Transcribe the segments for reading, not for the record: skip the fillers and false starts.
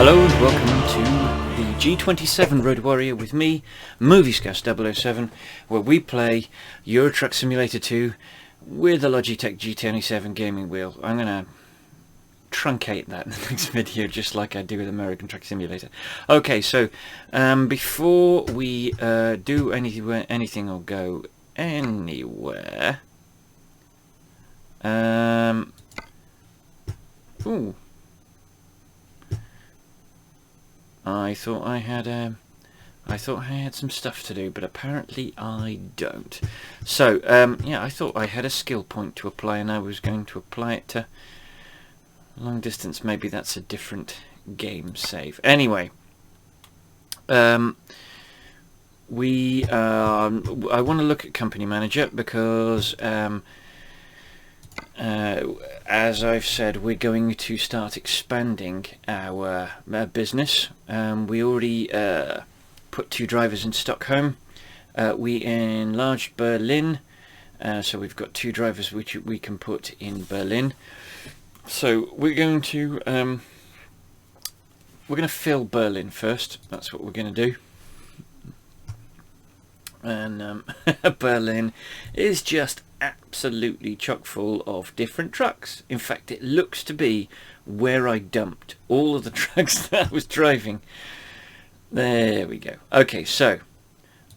Hello and welcome to the G27 Road Warrior with me, MoviesCast007, where we play Euro Truck Simulator 2 with the Logitech G27 Gaming Wheel. I'm going to truncate that in the next video, just like I do with American Truck Simulator. Okay, so before we do anything or go anywhere, ooh. I thought I had some stuff to do, but apparently I don't. So yeah, I thought I had a skill point to apply, and I was going to apply it to long distance. Maybe that's a different game save. Anyway, I want to look at Company Manager because as I've said, we're going to start expanding our business. We already put 2 drivers in Stockholm. We enlarged Berlin, so we've got 2 drivers which we can put in Berlin. So we're going to fill Berlin first. That's what we're going to do. And Berlin is just absolutely chock full of different trucks. In fact, it looks to be where I dumped all of the trucks that I was driving. There we go. Okay, so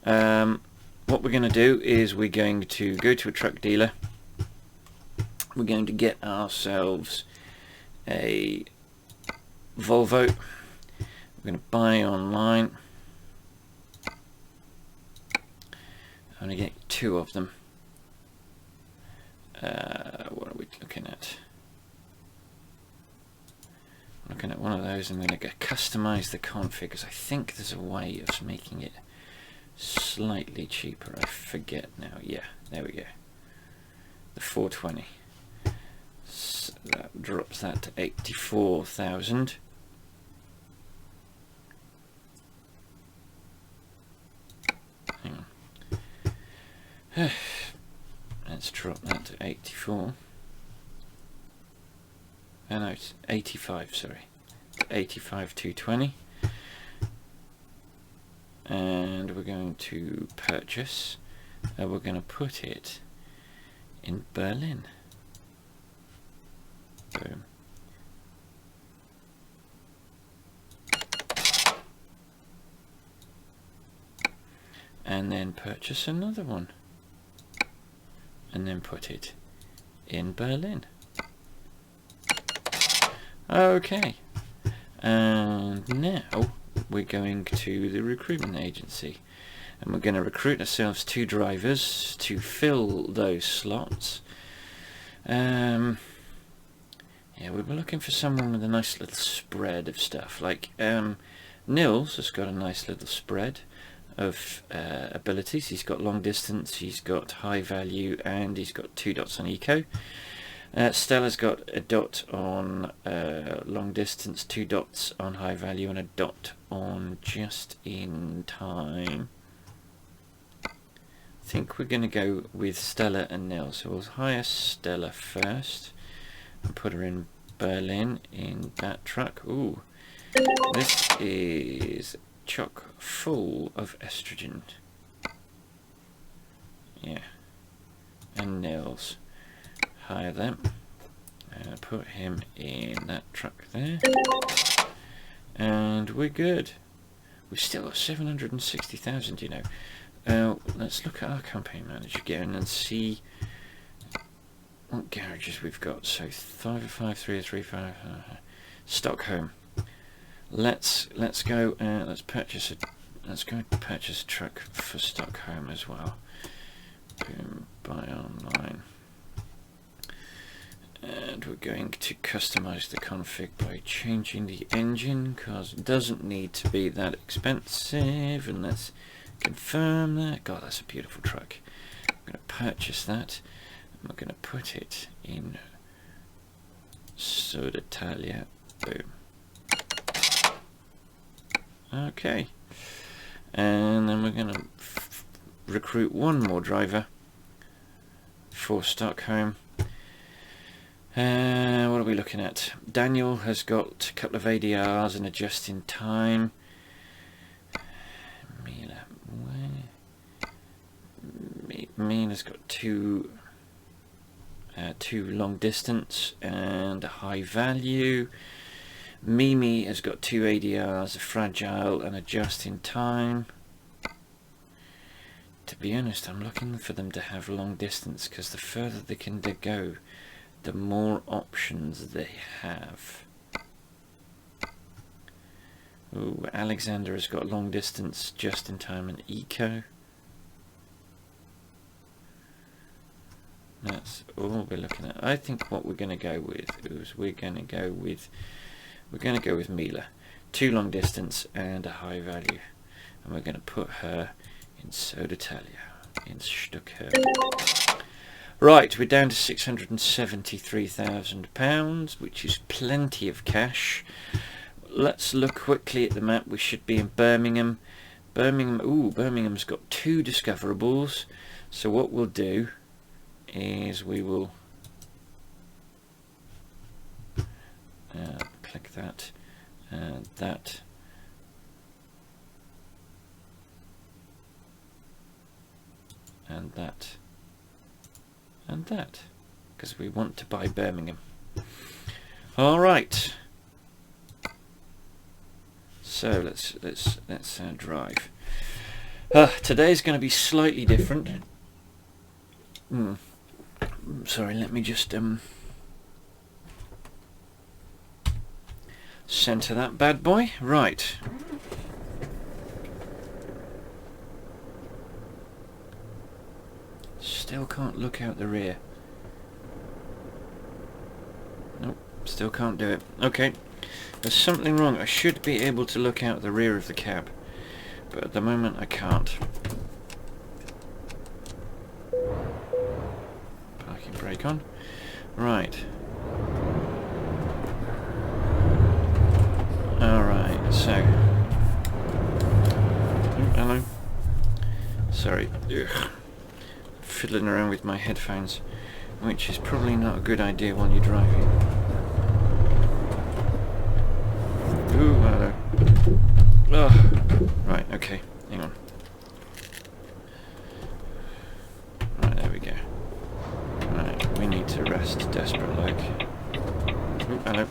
what we're going to do is we're going to go to a truck dealer. We're going to get ourselves a Volvo. We're going to buy online. I'm going to get 2 of them. What are we looking at? I'm looking at one of those. I'm going to customize the config because I think there's a way of making it slightly cheaper. I forget now. Yeah, there we go. The 420. So that drops that to 84,000. Hang on. Let's drop that to 84. Oh no, it's 85, sorry. 85 220. And we're going to purchase. We're going to put it in Berlin. Boom. And then purchase another one. And then put it in Berlin. Okay. And now we're going to the recruitment agency. And we're going to recruit ourselves 2 drivers to fill those slots. Yeah, we were looking for someone with a nice little spread of stuff. Like, Nils has got a nice little spread of abilities. He's got long distance, he's got high value, and he's got 2 dots on eco. Stella's got a dot on long distance, 2 dots on high value, and a dot on just in time. I think we're going to go with Stella and Nils. So we'll hire Stella first and put her in Berlin in that truck. Ooh, this is chock full of estrogen. Yeah. And Nils. Hire them. Put him in that truck there. And we're good. We've still got 760,000, you know. Let's look at our campaign manager again and see what garages we've got. So 55335 Stockholm. Let's go. Let's go purchase a truck for Stockholm as well. Boom, buy online. And we're going to customize the config by changing the engine, because it doesn't need to be that expensive. And let's confirm that. God, that's a beautiful truck. I'm going to purchase that. And we're going to put it in Södertälje. Boom. Okay. And then we're going to recruit one more driver for Stockholm. What are we looking at? Daniel has got a couple of ADRs and a just-in-time. Mina's got two long distance and a high value. Mimi has got two ADRs, a fragile and a just-in-time. To be honest, I'm looking for them to have long distance, because the further they can go, the more options they have. Ooh, Alexander has got long distance, just-in-time and eco. That's all we're looking at. I think what we're going to go with is we're going to go with Mila. Two long distance and a high value, and we're going to put her in Södertälje, in Stockholm. Right, we're down to £673,000, which is plenty of cash. Let's look quickly at the map. We should be in Birmingham. Birmingham's got two discoverables. So what we'll do is we will click that and that. And that. And that, because we want to buy Birmingham. All right. So let's drive. Today's going to be slightly different. Sorry, let me just center that bad boy. Right. Still can't look out the rear. Nope, still can't do it. Okay, there's something wrong. I should be able to look out the rear of the cab, but at the moment I can't. Parking brake on. Right. Alright, so... hello. Sorry. Ugh. Fiddling around with my headphones, which is probably not a good idea while you're driving. Ooh, hello. Oh, right, okay, hang on. Right, there we go. Right, we need to rest, desperate like. Ooh, hello.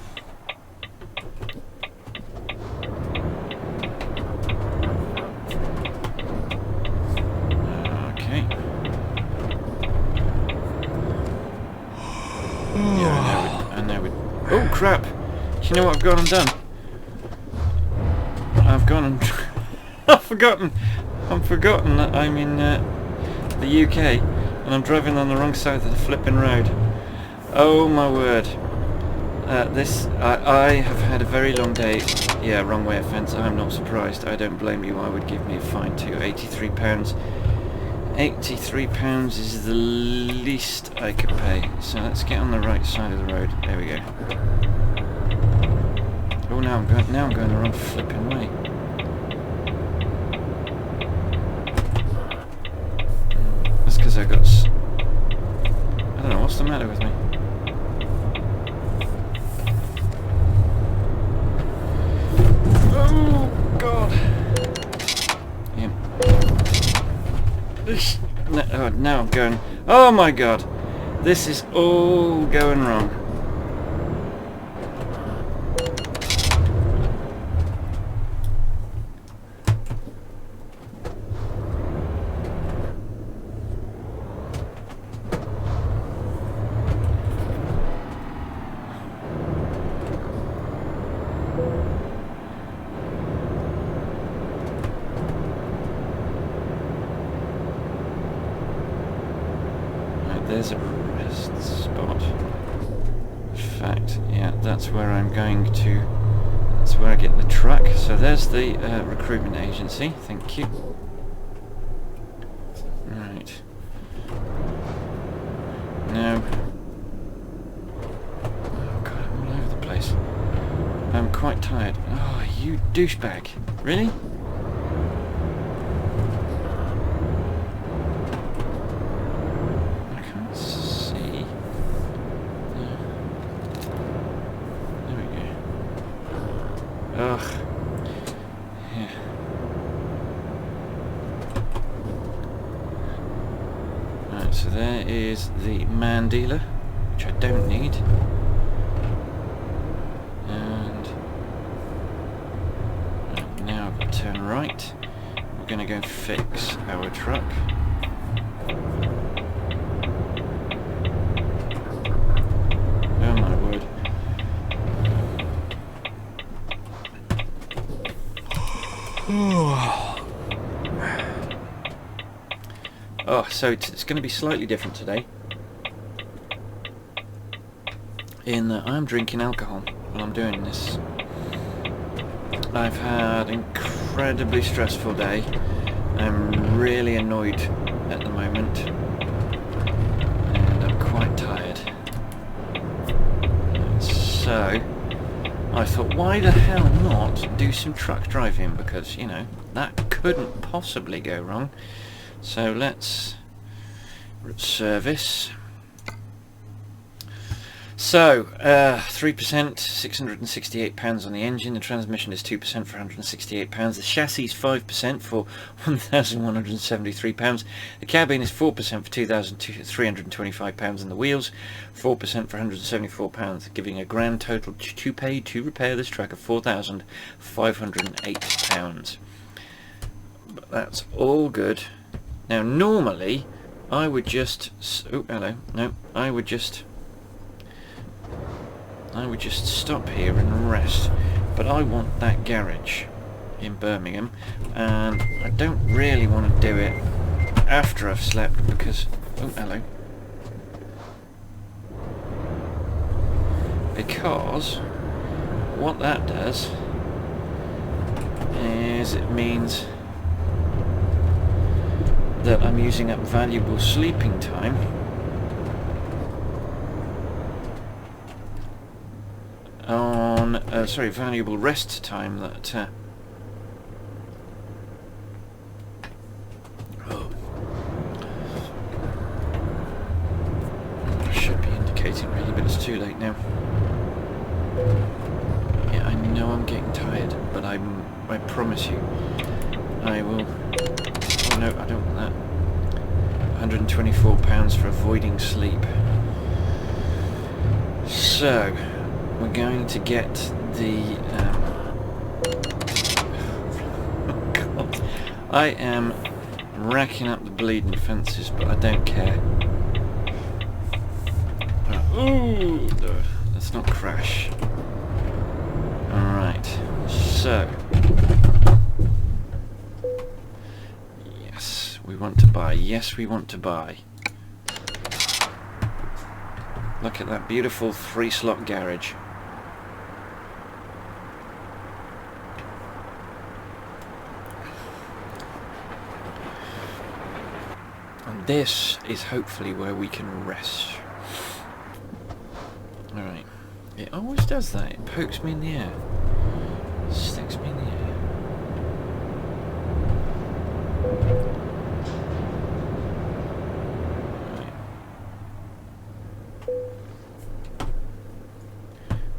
Oh crap! Do you know what I've gone and done? I've gone and I've forgotten that I'm in the UK and I'm driving on the wrong side of the flipping road. Oh my word! I have had a very long day. Yeah, wrong way offence. I'm not surprised. I don't blame you. I would give me a fine too. £83. £83 is the least I could pay. So let's get on the right side of the road. There we go. Oh, now I'm going the wrong flipping way. That's because I got... I don't know what's the matter with me. Oh God. Yeah. Now I'm going... Oh my God! This is all going wrong. that's where I'm going to. That's where I get the truck. So there's the recruitment agency. Thank you. Right. Now. Oh God, I'm all over the place. I'm quite tired. Oh, you douchebag! Really? Ugh. Yeah. Right, so there is the man dealer, which I don't need. And right, now I've got to turn right. We're going to go fix our truck. Oh my word. Oh, so it's going to be slightly different today, in that I'm drinking alcohol while I'm doing this. I've had an incredibly stressful day. I'm really annoyed at the moment, and I'm quite tired. So I thought, why the hell not do some truck driving, because, you know, that couldn't possibly go wrong. So let's service. So, 3%, £668 on the engine. The transmission is 2% for £168. The chassis is 5% for £1,173. The cabin is 4% for £2,325, and the wheels 4% for £174, giving a grand total to pay to repair this truck of £4,508. But that's all good. Now, normally I would just I would just stop here and rest, but I want that garage in Birmingham, and I don't really want to do it after I've slept, because because what that does is it means that I'm using up valuable sleeping time on valuable rest time that I should be indicating really, but it's too late now. Yeah, I know I'm getting tired, but I promise you I will. Oh no, I don't want that. £124 for avoiding sleep. So we're going to get the God, I am racking up the bleeding fences, but I don't care. Ooh, let's not crash. Alright, so yes, we want to buy. Yes, we want to buy. Look at that beautiful 3-slot garage. And this is hopefully where we can rest. Alright. It always does that. It pokes me in the air. Sticks me in the air.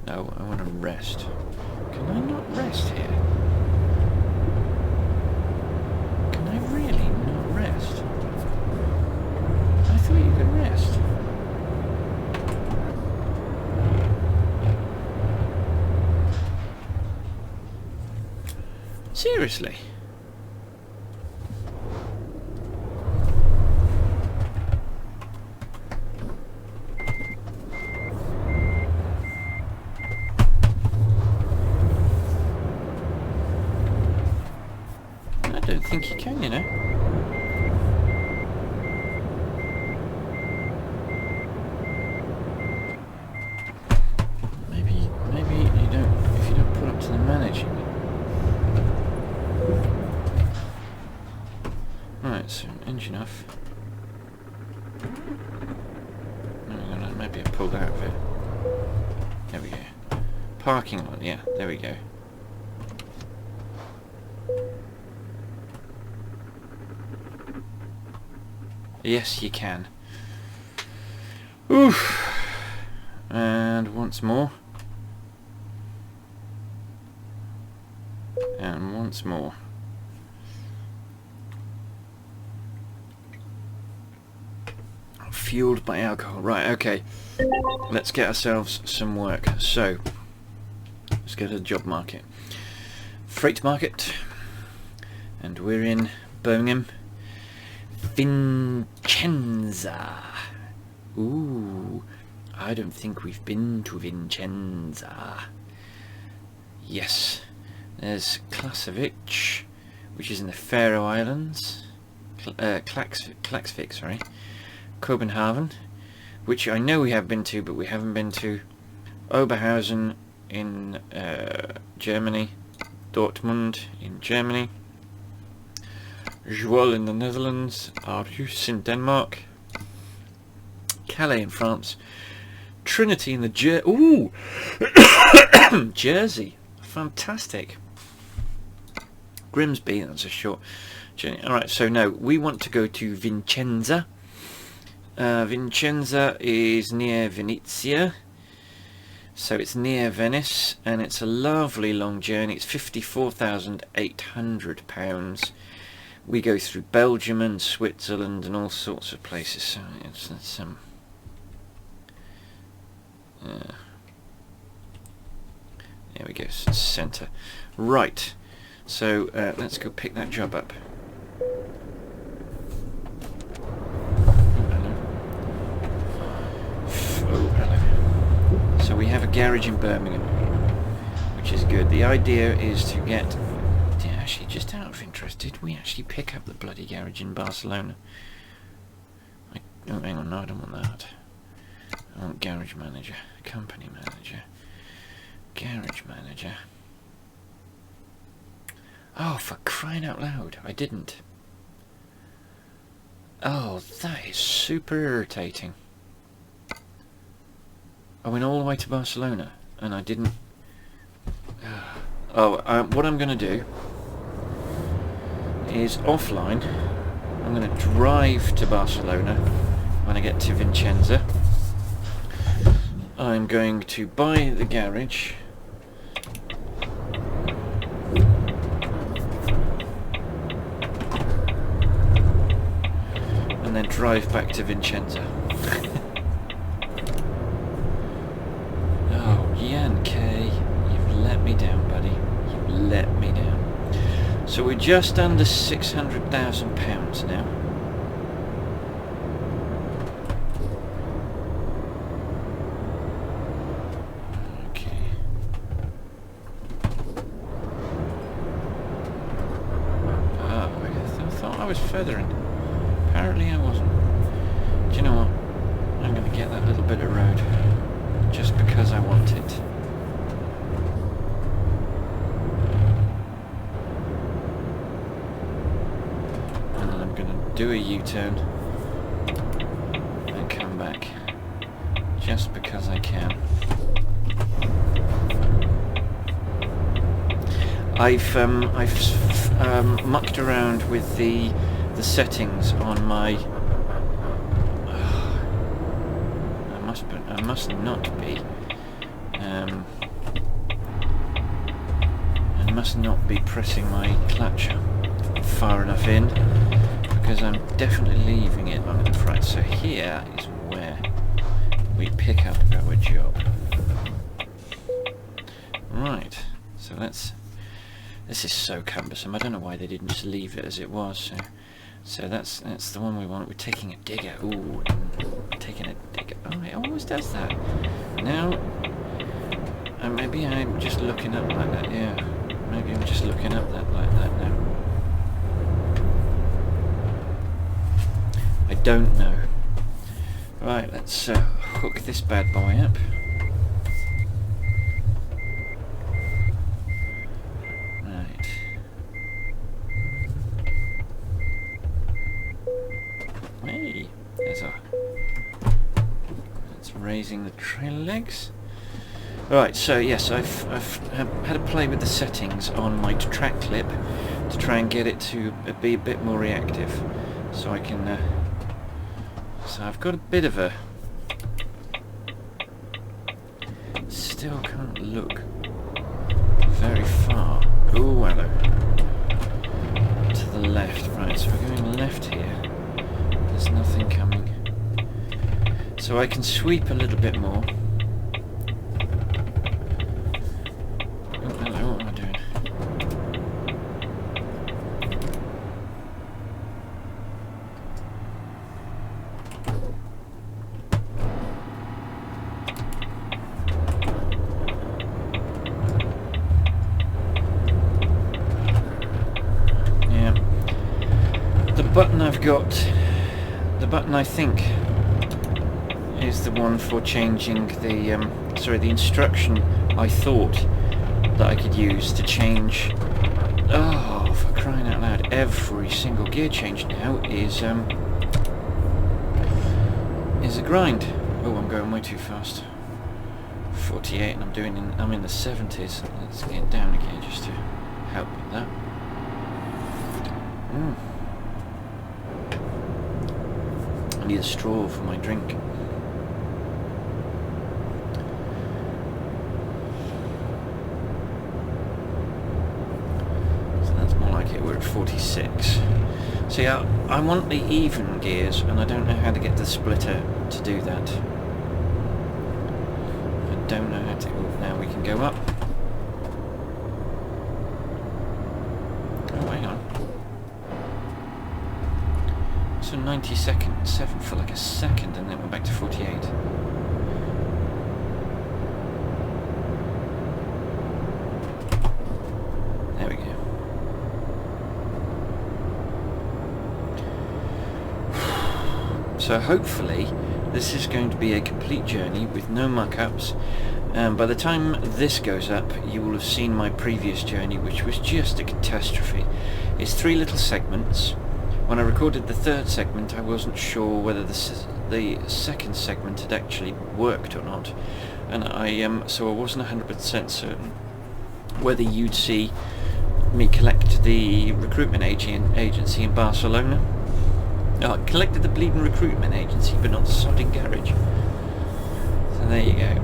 No, I want to rest. Can I not rest here? Can I really not rest? I thought you could rest. Seriously? I don't think you can, you know. Maybe engine off. Maybe I pulled out of it. There we go. Parking lot, yeah, there we go. Yes, you can. Oof. And once more. And once more. Fueled by alcohol. Right, okay. Let's get ourselves some work. So, let's go to the job market. Freight market. And we're in Birmingham. Vicenza. Ooh, I don't think we've been to Vicenza. Yes. There's Klaksvik, which is in the Faroe Islands. Klaksvik, sorry. Copenhagen, which I know we have been to, but we haven't been to. Oberhausen in Germany. Dortmund in Germany. Zwolle in the Netherlands. Aarhus in Denmark. Calais in France. Trinity in the Jersey. Fantastic. Grimsby, that's a short journey. Alright, so no, we want to go to Vicenza. Vicenza is near Venezia, so it's near Venice, and it's a lovely long journey. It's £54,800. We go through Belgium and Switzerland and all sorts of places, so it's there we go, centre. Right, so let's go pick that job up. So we have a garage in Birmingham, which is good. The idea is to get... Actually, just out of interest, did we actually pick up the bloody garage in Barcelona? Oh, hang on, no, I don't want that. I want garage manager, company manager, garage manager. Oh, for crying out loud, I didn't. Oh, that is super irritating. I went all the way to Barcelona and I didn't... what I'm going to do is offline. I'm going to drive to Barcelona when I get to Vicenza. I'm going to buy the garage. And then drive back to Vicenza. Jan K, you've let me down, buddy. You've let me down. So we're just under £600,000 now. Okay. Oh, I thought I was feathering. Apparently I wasn't. Do you know what? I'm going to get that little bit of road. Just because I want it. And then I'm going to do a U-turn and come back. Just because I can. I've mucked around with the settings on my... I must not be. I must not be pressing my clutch far enough in, because I'm definitely leaving it long enough. Right, so here is where we pick up our job. Right, so let's... This is so cumbersome. I don't know why they didn't just leave it as it was. So that's the one we want. We're taking a digger. Ooh, taking a digger. Oh, it always does that. Now, maybe I'm just looking up like that. Yeah, maybe I'm just looking up like that now. I don't know. Right, let's hook this bad boy up. raising the trailer legs. Right, so yes, I've had a play with the settings on my track clip to try and get it to be a bit more reactive, so I can. So I've got a bit of a. Still can't look very far. Oh, hello. To the left, right? So we're going left here. There's nothing coming, so I can sweep a little bit more. The button I think is the one for changing the the instruction I thought that I could use to change. Oh, for crying out loud! Every single gear change now is a grind. Oh, I'm going way too fast. 48, and I'm in the 70s. Let's get down again just to help with that. I need a straw for my drink. So that's more like it. We're at 46. So yeah, I want the even gears, and I don't know how to get the splitter to do that. I don't know how to. Oh, now we can go up. Oh, hang on. So 7 for like a second, and then we're back to 48. There we go. So hopefully this is going to be a complete journey with no muck-ups. By the time this goes up, you will have seen my previous journey, which was just a catastrophe. It's 3 little segments. When I recorded the 3rd segment, I wasn't sure whether the 2nd segment had actually worked or not, and so I wasn't 100% certain whether you'd see me collect the recruitment agency in Barcelona. Oh, I collected the bleeding recruitment agency, but not the sodding garage. So there you go.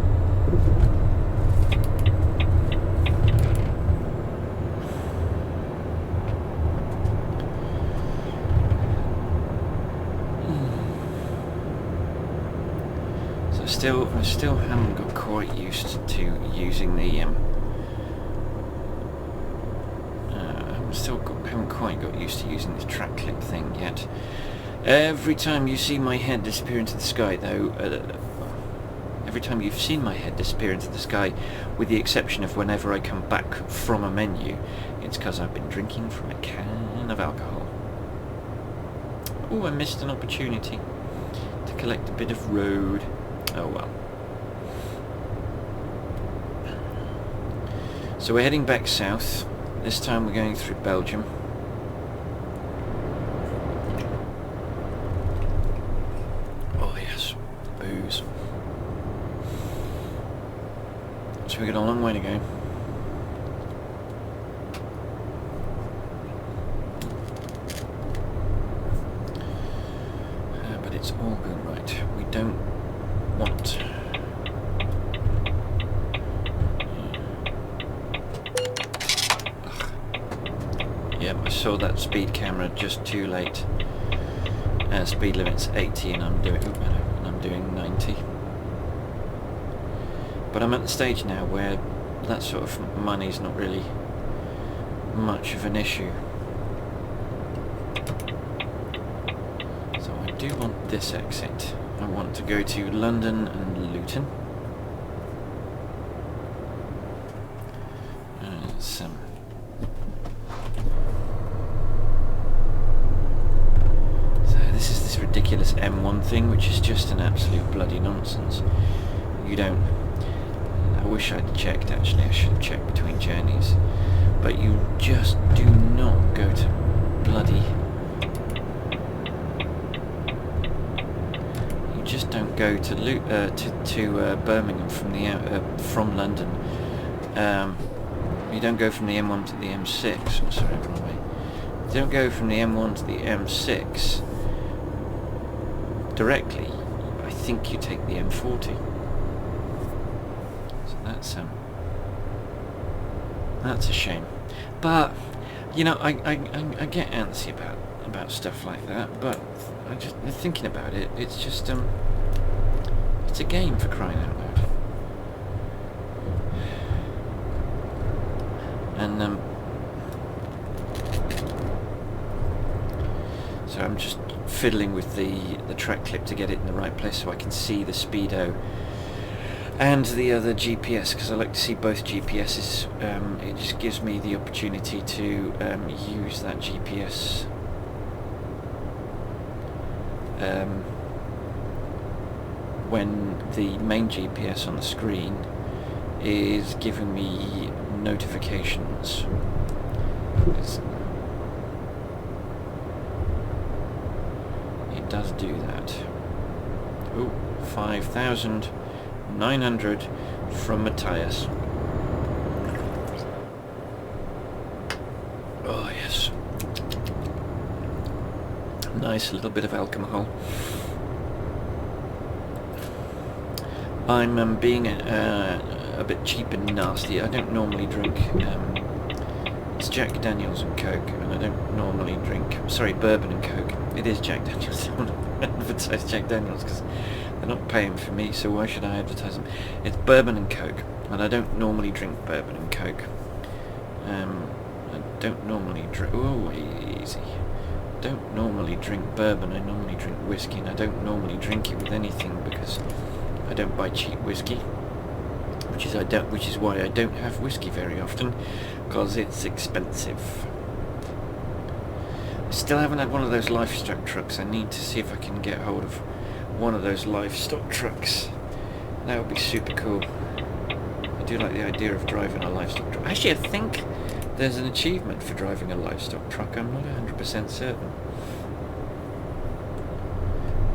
I still haven't got quite used to using the haven't quite got used to using this track clip thing yet. Every time you see my head disappear into the sky, though, every time you've seen my head disappear into the sky, with the exception of whenever I come back from a menu, it's because I've been drinking from a can of alcohol. Oh, I missed an opportunity to collect a bit of road. Oh well. So we're heading back south. This time we're going through Belgium. Oh yes, booze. So we've got a long way to go. But it's all good, right? We don't want. Yep, I saw that speed camera just too late. Speed limit's 80 and I'm doing 90. But I'm at the stage now where that sort of money's not really much of an issue. So I do want this exit. I want to go to London and Luton. Ridiculous M1 thing, which is just an absolute bloody nonsense. You don't. I wish I'd checked, actually. I should have checked between journeys. But you just do not go to bloody. You just don't go to Birmingham from London. You don't go from the M1 to the M6. Oh, sorry, wrong way. You don't go from the M1 to the M6 directly. I think you take the M40. So that's a shame. But you know, I get antsy about stuff like that. But thinking about it, it's just it's a game, for crying out loud. And so I'm just fiddling with the track clip to get it in the right place so I can see the speedo and the other GPS, because I like to see both GPSs. It just gives me the opportunity to use that GPS when the main GPS on the screen is giving me notifications. It does do that. Oh, 5,900 from Matthias. Oh yes. Nice little bit of alcohol. I'm being a bit cheap and nasty. I don't normally drink. It's Jack Daniels and Coke, and I don't normally drink. Sorry, bourbon and Coke. It is Jack Daniels. I don't want to advertise Jack Daniels because they're not paying for me, so why should I advertise them? It's bourbon and Coke, and I don't normally drink bourbon and Coke. I don't normally drink. Oh, easy. Don't normally drink bourbon. I normally drink whiskey, and I don't normally drink it with anything because I don't buy cheap whiskey, which is why I don't have whiskey very often, because it's expensive. I still haven't had one of those livestock trucks. I need to see if I can get hold of one of those livestock trucks. That would be super cool. I do like the idea of driving a livestock truck. Actually, I think there's an achievement for driving a livestock truck. I'm not 100% certain.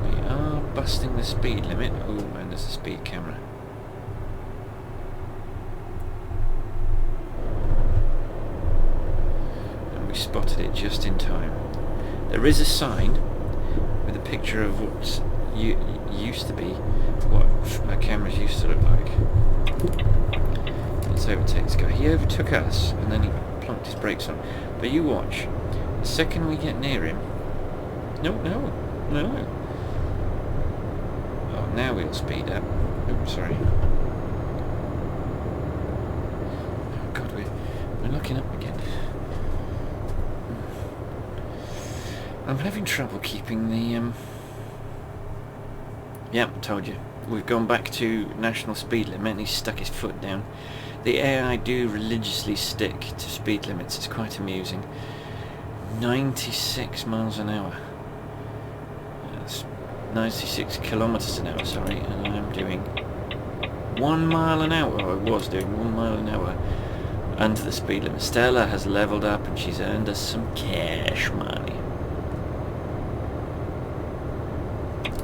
We are busting the speed limit. Oh, and there's a speed camera. And we spotted it just in time. There is a sign with a picture of what used to be what our cameras used to look like. Let's overtake this guy. He overtook us and then he plunked his brakes on. But you watch. The second we get near him... No. Oh, now we'll speed up. Oops, sorry. Oh God, we're looking up again. I'm having trouble keeping the... Yep, told you. We've gone back to national speed limit and he's stuck his foot down. The AI do religiously stick to speed limits. It's quite amusing. 96 miles an hour. That's 96 kilometers an hour, sorry. And I'm doing 1 mile an hour. Or I was doing 1 mile an hour under the speed limit. Stella has leveled up and she's earned us some cash money.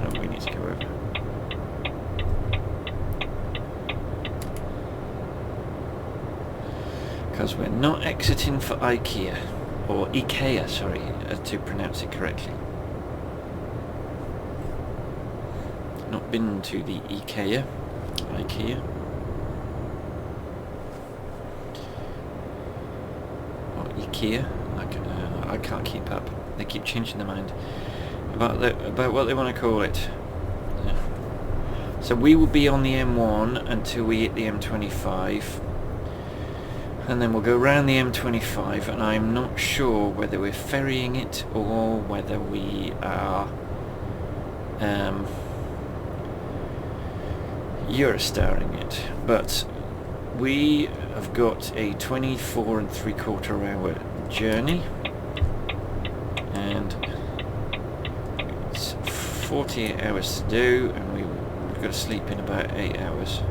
Oh, we need to go over. Because we're not exiting for IKEA, or IKEA, sorry, to pronounce it correctly. Not been to the IKEA, or IKEA. I can't keep up. They keep changing their mind about what they want to call it. Yeah. So we will be on the M1 until we hit the M25. And then we'll go around the M25, and I'm not sure whether we're ferrying it or whether we are Eurostarring it. But we have got a 24 3/4 hour journey, and it's 48 hours to do, and we've got to sleep in about 8 hours.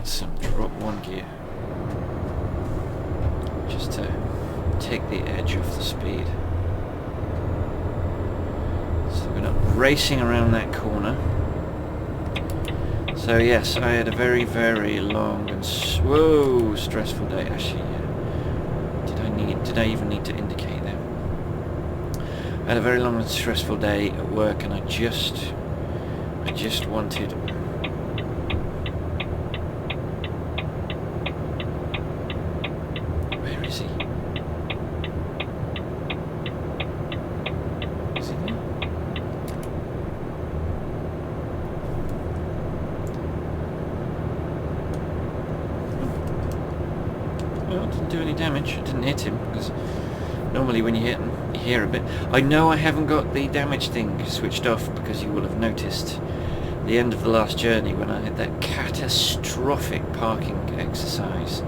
Some drop one gear just to take the edge off the speed, so we're not racing around that corner. So yes, I had a very, very long and stressful day. Actually, did I even need to indicate that? I had a very long and stressful day at work, and I just wanted. Where is he? Is he there? Well, it didn't do any damage. It didn't hit him, because normally when you hit him, you hear a bit. I know I haven't got the damage thing switched off, because you will have noticed the end of the last journey when I had that catastrophic parking exercise,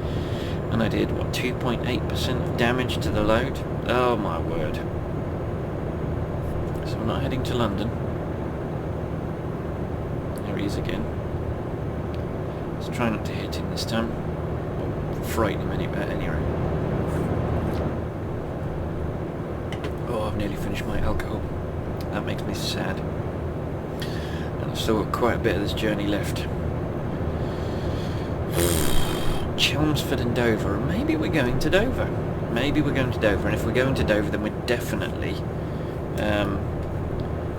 and I did, what, 2.8% of damage to the load? Oh my word. So we're not heading to London. There he is again. Let's try not to hit him this time. Or frighten him anyway. Oh, I've nearly finished my alcohol. That makes me sad. And I've still got quite a bit of this journey left. Chelmsford and Dover. Maybe we're going to Dover. Maybe we're going to Dover. And if we're going to Dover, then we're definitely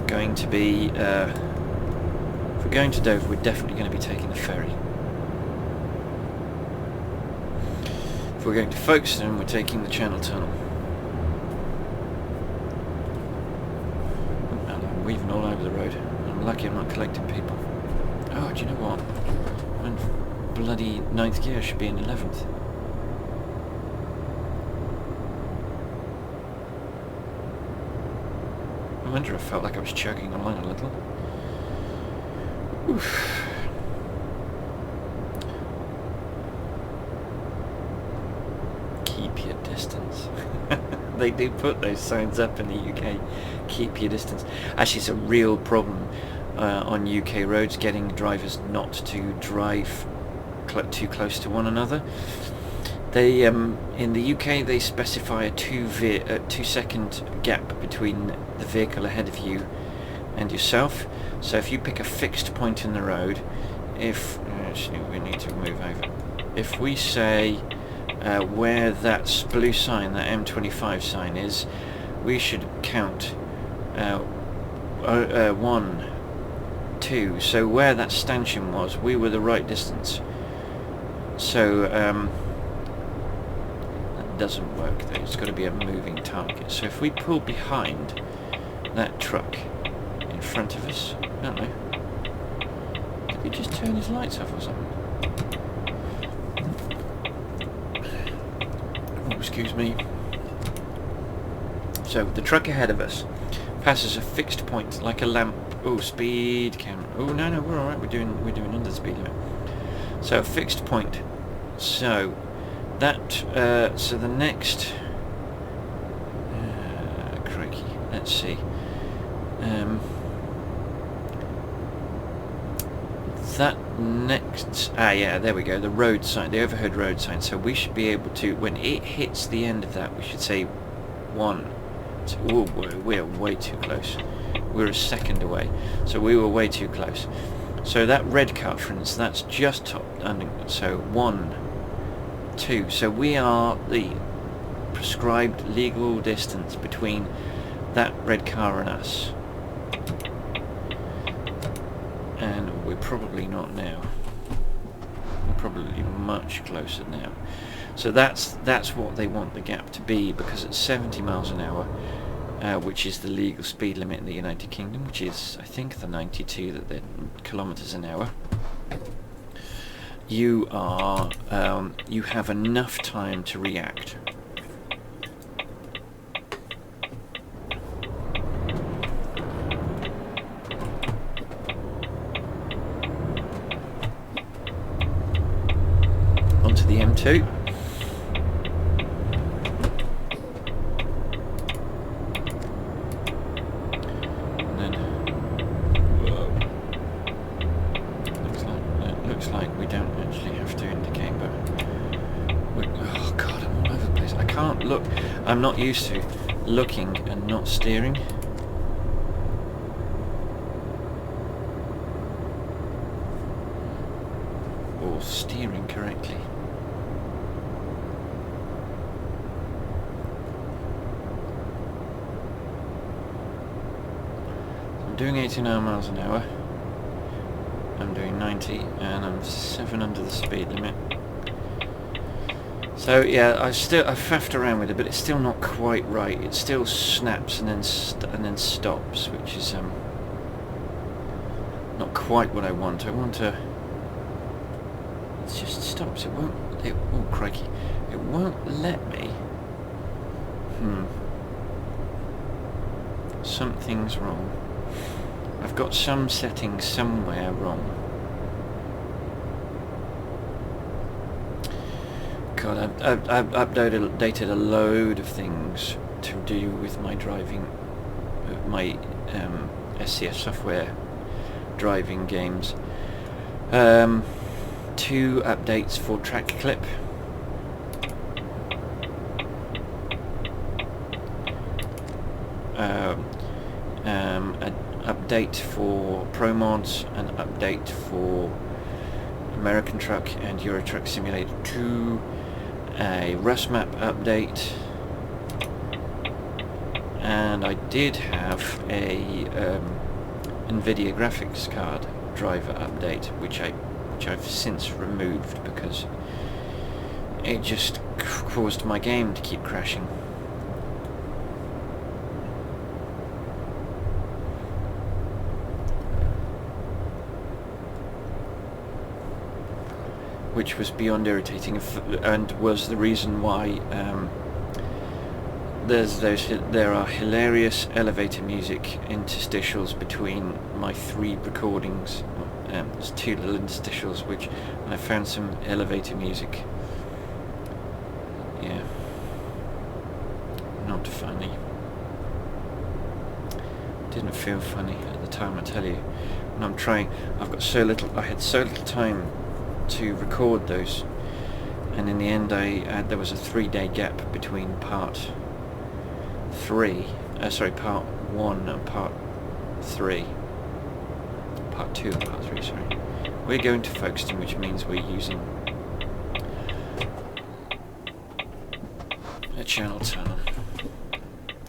going to be... if we're going to Dover, we're definitely going to be taking the ferry. If we're going to Folkestone, we're taking the Channel Tunnel. And I'm weaving all over the road. I'm lucky I'm not collecting people. Oh, do you know what? I'm in bloody 9th gear, I should be in 11th. I wonder if I felt like I was chugging along a little. Oof. Keep your distance. They do put those signs up in the UK. Keep your distance. Actually, it's a real problem on UK roads, getting drivers not to drive too close to one another. They in the UK they specify a 2-second gap between the vehicle ahead of you and yourself. So if you pick a fixed point in the road, actually we need to move over. If we say where that blue sign, that M25 sign is, we should count 1, 2. So where that stanchion was, we were the right distance. So that doesn't work though. It's got to be a moving target. So if we pull behind that truck in front of us, I don't know. Did he just turn his lights off or something? Oh, excuse me. So the truck ahead of us passes a fixed point like a lamp. Oh, speed camera. Oh no, we're all right. We're doing under the speed limit. So a fixed point. So that so the next crikey. Let's see. That next yeah, there we go. The road sign, the overhead road sign. So we should be able to, when it hits the end of that, we should say 1. Oh, we're way too close. We're a second away, so we were way too close. So that red car, for instance, that's just top under. So 1, 2. So we are the prescribed legal distance between that red car and us. And we're probably not now. We're probably much closer now. So that's what they want the gap to be, because at 70 miles an hour, which is the legal speed limit in the United Kingdom, which is, I think, the 92 kilometers an hour, you are you have enough time to react. Onto the M2. I'm not used to looking and not steering. I'm doing 89 miles an hour. I'm doing 90, and I'm 7 under the speed limit. So yeah, I faffed around with it, but it's still not quite right. It still snaps and then stops, which is not quite what I want. I want a... It just stops. It won't... oh crikey! It won't let me. Something's wrong. I've got some settings somewhere wrong. God, I've updated a load of things to do with my driving, my SCS software driving games. 2 updates for track clip. An update for ProMods, an update for American Truck and Euro Truck Simulator 2, a Rust map update, and I did have a NVIDIA graphics card driver update, which I've since removed because it just caused my game to keep crashing. Which was beyond irritating, and was the reason why there are hilarious elevator music interstitials between my 3 recordings. There's 2 little interstitials, and I found some elevator music. Yeah, not funny. Didn't feel funny at the time, I tell you. When I'm trying, I had so little time to record those, and in the end there was a 3-day gap between part 1 and part 3. Part 2 and part 3, sorry. We're going to Folkestone, which means we're using a channel tunnel,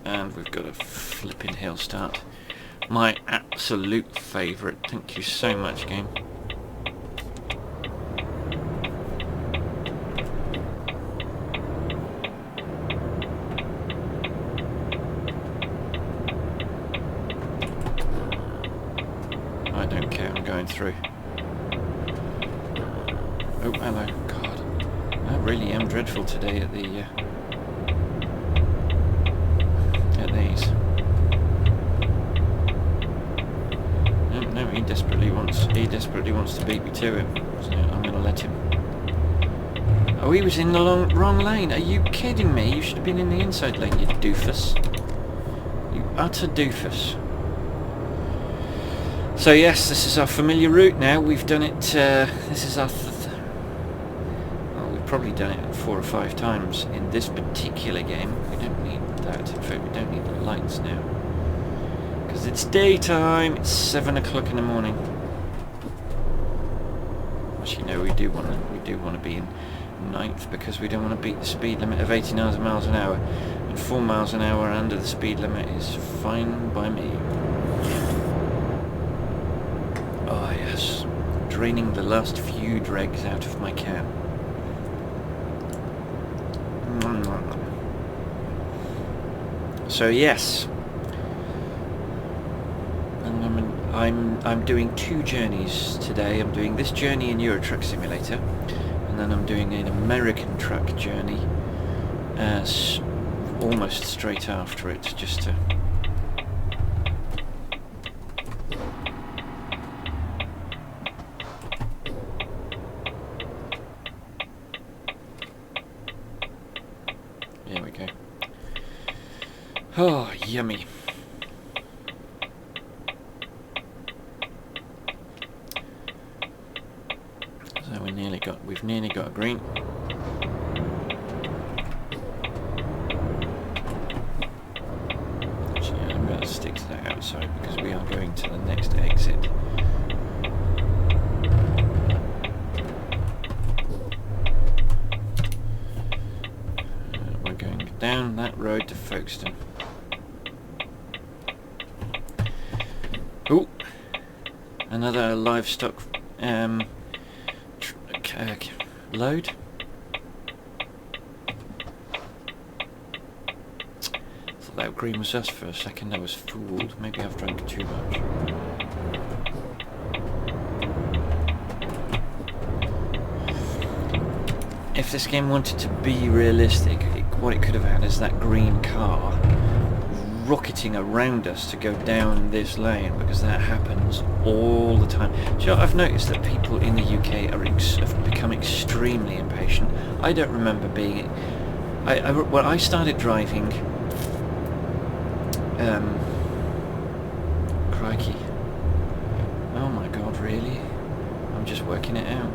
and we've got a flipping hill start. My absolute favourite. Thank you so much, game. I don't care, I'm going through. Oh, hello. God, I really am dreadful today at these. No, he desperately wants to beat me to him, so I'm going to let him. Oh, he was in the wrong lane. Are you kidding me? You should have been in the inside lane, you doofus. You utter doofus. So yes, this is our familiar route now. We've done it, this is our... well, we've probably done it 4 or 5 times in this particular game. We don't need that. In fact, we don't need the lights now. Because it's daytime, it's 7 o'clock in the morning. Actually, no, we do want to be in 9th, because we don't want to beat the speed limit of 89 miles an hour. And 4 miles an hour under the speed limit is fine by me. Oh yes, draining the last few dregs out of my can. So yes, and I'm doing 2 journeys today. I'm doing this journey in Euro Truck Simulator, and then I'm doing an American truck journey almost straight after it, just to... There we go. Oh, yummy. So we've nearly got a green. Actually, I'm going to stick to that outside because we are going to the next exit. We're going down that road to Folkestone. Ooh, another livestock load. Thought that green was us for a second. I was fooled. Maybe I've drunk too much. If this game wanted to be realistic, what it could have had is that green car rocketing around us to go down this lane, because that happens all the time. So I've noticed that people in the UK have become extremely impatient. I don't remember being... When I started driving... crikey. Oh my god, really? I'm just working it out.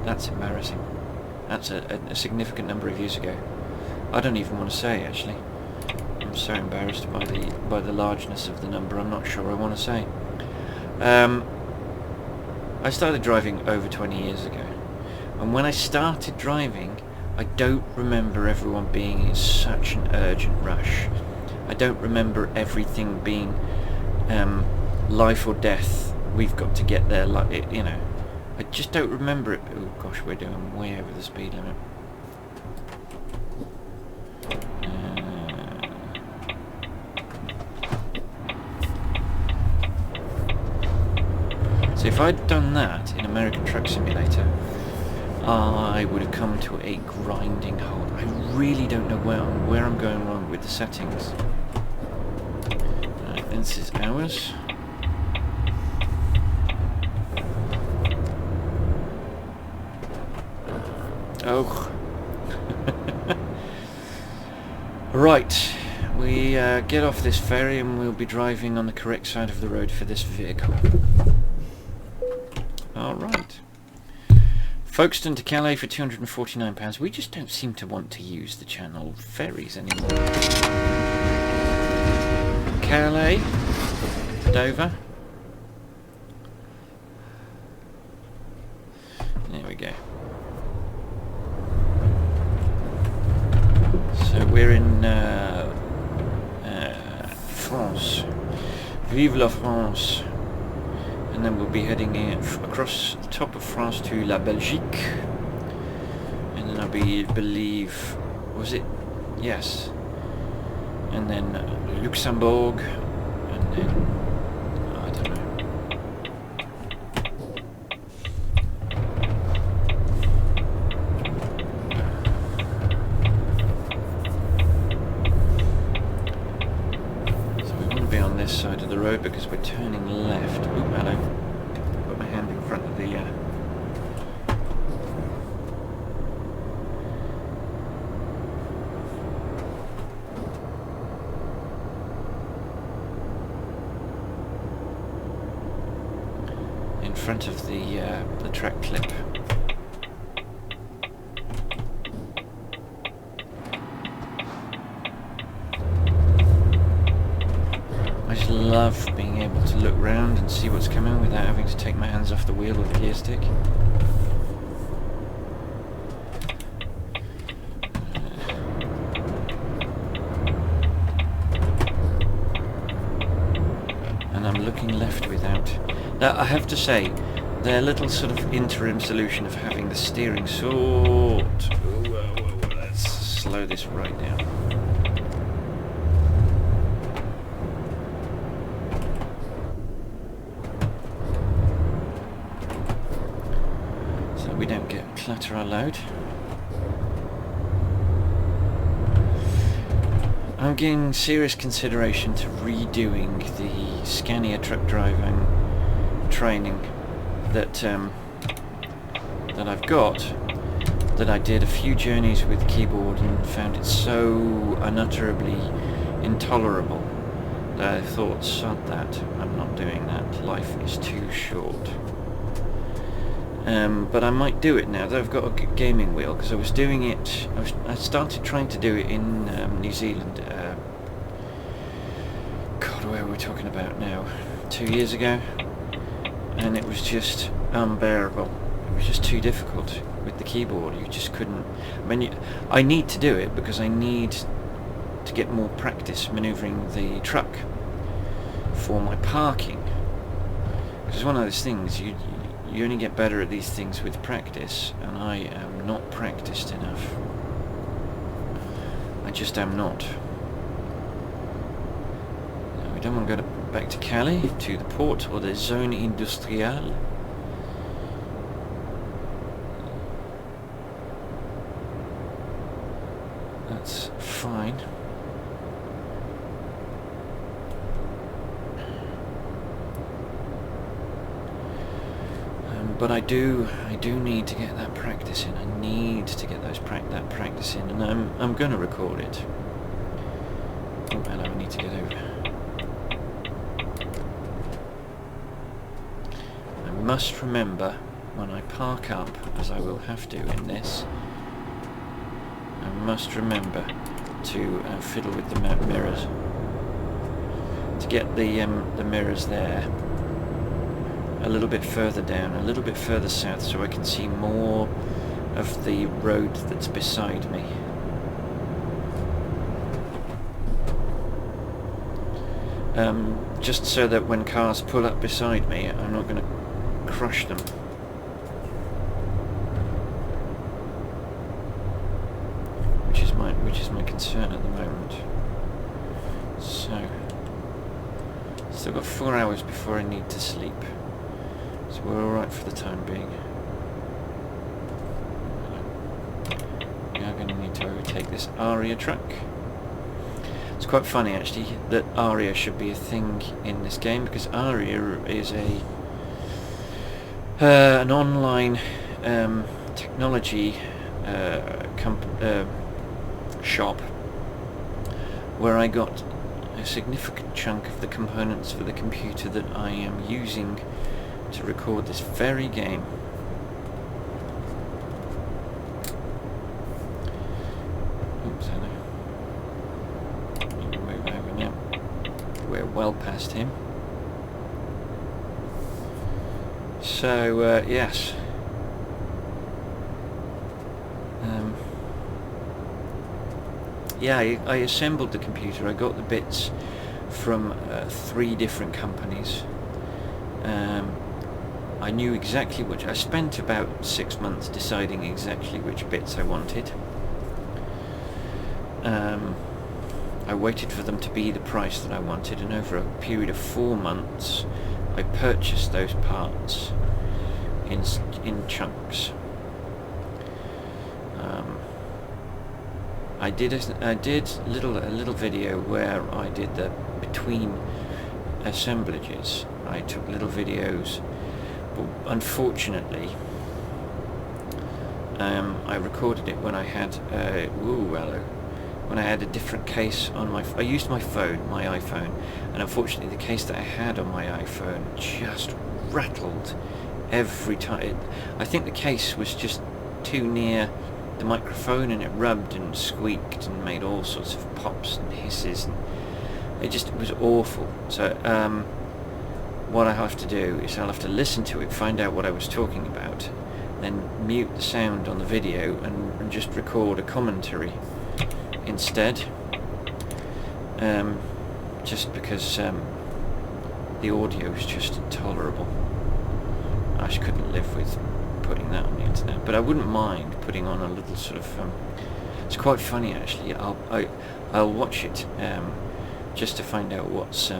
That's embarrassing. That's a significant number of years ago. I don't even want to say, actually. I'm so embarrassed by the largeness of the number. I'm not sure I want to say. I started driving over 20 years ago, and when I started driving, I don't remember everyone being in such an urgent rush. I don't remember everything being life or death. We've got to get there, like, you know. I just don't remember it. Oh gosh, we're doing way over the speed limit. So if I'd done that in American Truck Simulator, I would have come to a grinding halt. I really don't know where I'm going wrong with the settings. Right, this is ours. Oh. Right, we get off this ferry and we'll be driving on the correct side of the road for this vehicle. Alright. Folkestone to Calais for £249. We just don't seem to want to use the Channel ferries anymore. Calais, Dover. There we go. So we're in France. Vive la France. And then we'll be heading across the top of France to La Belgique. And then I believe... was it? Yes. And then Luxembourg. And then... I don't know. Side of the road because we're turning left. Ooh, hello. Put my hand in front of the track clip. Love being able to look round and see what's coming without having to take my hands off the wheel or the gear stick. And I'm looking left without. Now I have to say, their little sort of interim solution of having the steering sort... let's slow this right down. We don't get clutter our load. I'm giving serious consideration to redoing the Scania truck driving training that I've got. That I did a few journeys with keyboard and found it so unutterably intolerable that I thought, sod that, I'm not doing that. Life is too short. But I might do it now that I've got a gaming wheel, because I was doing it, I started trying to do it in New Zealand, God, where are we talking about now, 2 years ago, and it was just unbearable. It was just too difficult with the keyboard. You just couldn't. I mean, I need to do it because I need to get more practice manoeuvring the truck for my parking. Because it's one of those things, you only get better at these things with practice, and I am not practiced enough. I just am not. Now, we don't want to go back to Calais, to the port, or the zone industrielle. That's fine. But I do need to get that practice in. I need to get that practice in, and I'm going to record it. Oh, hello, I need to get over. I must remember when I park up, as I will have to in this, I must remember to fiddle with the mirrors. To get the mirrors there a little bit further down, a little bit further south, so I can see more of the road that's beside me. Just so that when cars pull up beside me, I'm not going to crush them. Which is my concern at the moment. So, still got 4 hours before I need to sleep. So we're alright for the time being. We are going to need to overtake this Aria truck. It's quite funny actually that Aria should be a thing in this game, because Aria is an online technology shop where I got a significant chunk of the components for the computer that I am using to record this very game. Oops, hello. Need to move over now. We're well past him. So, yes. Yeah, I assembled the computer. I got the bits from 3 different companies. I knew exactly which. I spent about 6 months deciding exactly which bits I wanted. I waited for them to be the price that I wanted, and over a period of 4 months I purchased those parts in chunks. I did a little video where I did the between assemblages. I took little videos, but unfortunately I recorded it when I had when I had a different case on my. I used my iPhone, and unfortunately the case that I had on my iPhone just rattled every time. I think the case was just too near the microphone, and it rubbed and squeaked and made all sorts of pops and hisses, and it was awful. So what I have to do is I'll have to listen to it, find out what I was talking about, then mute the sound on the video and just record a commentary instead, just because the audio is just intolerable. I just couldn't live with putting that on the internet, but I wouldn't mind putting on a little sort of it's quite funny actually. I'll watch it just to find out what's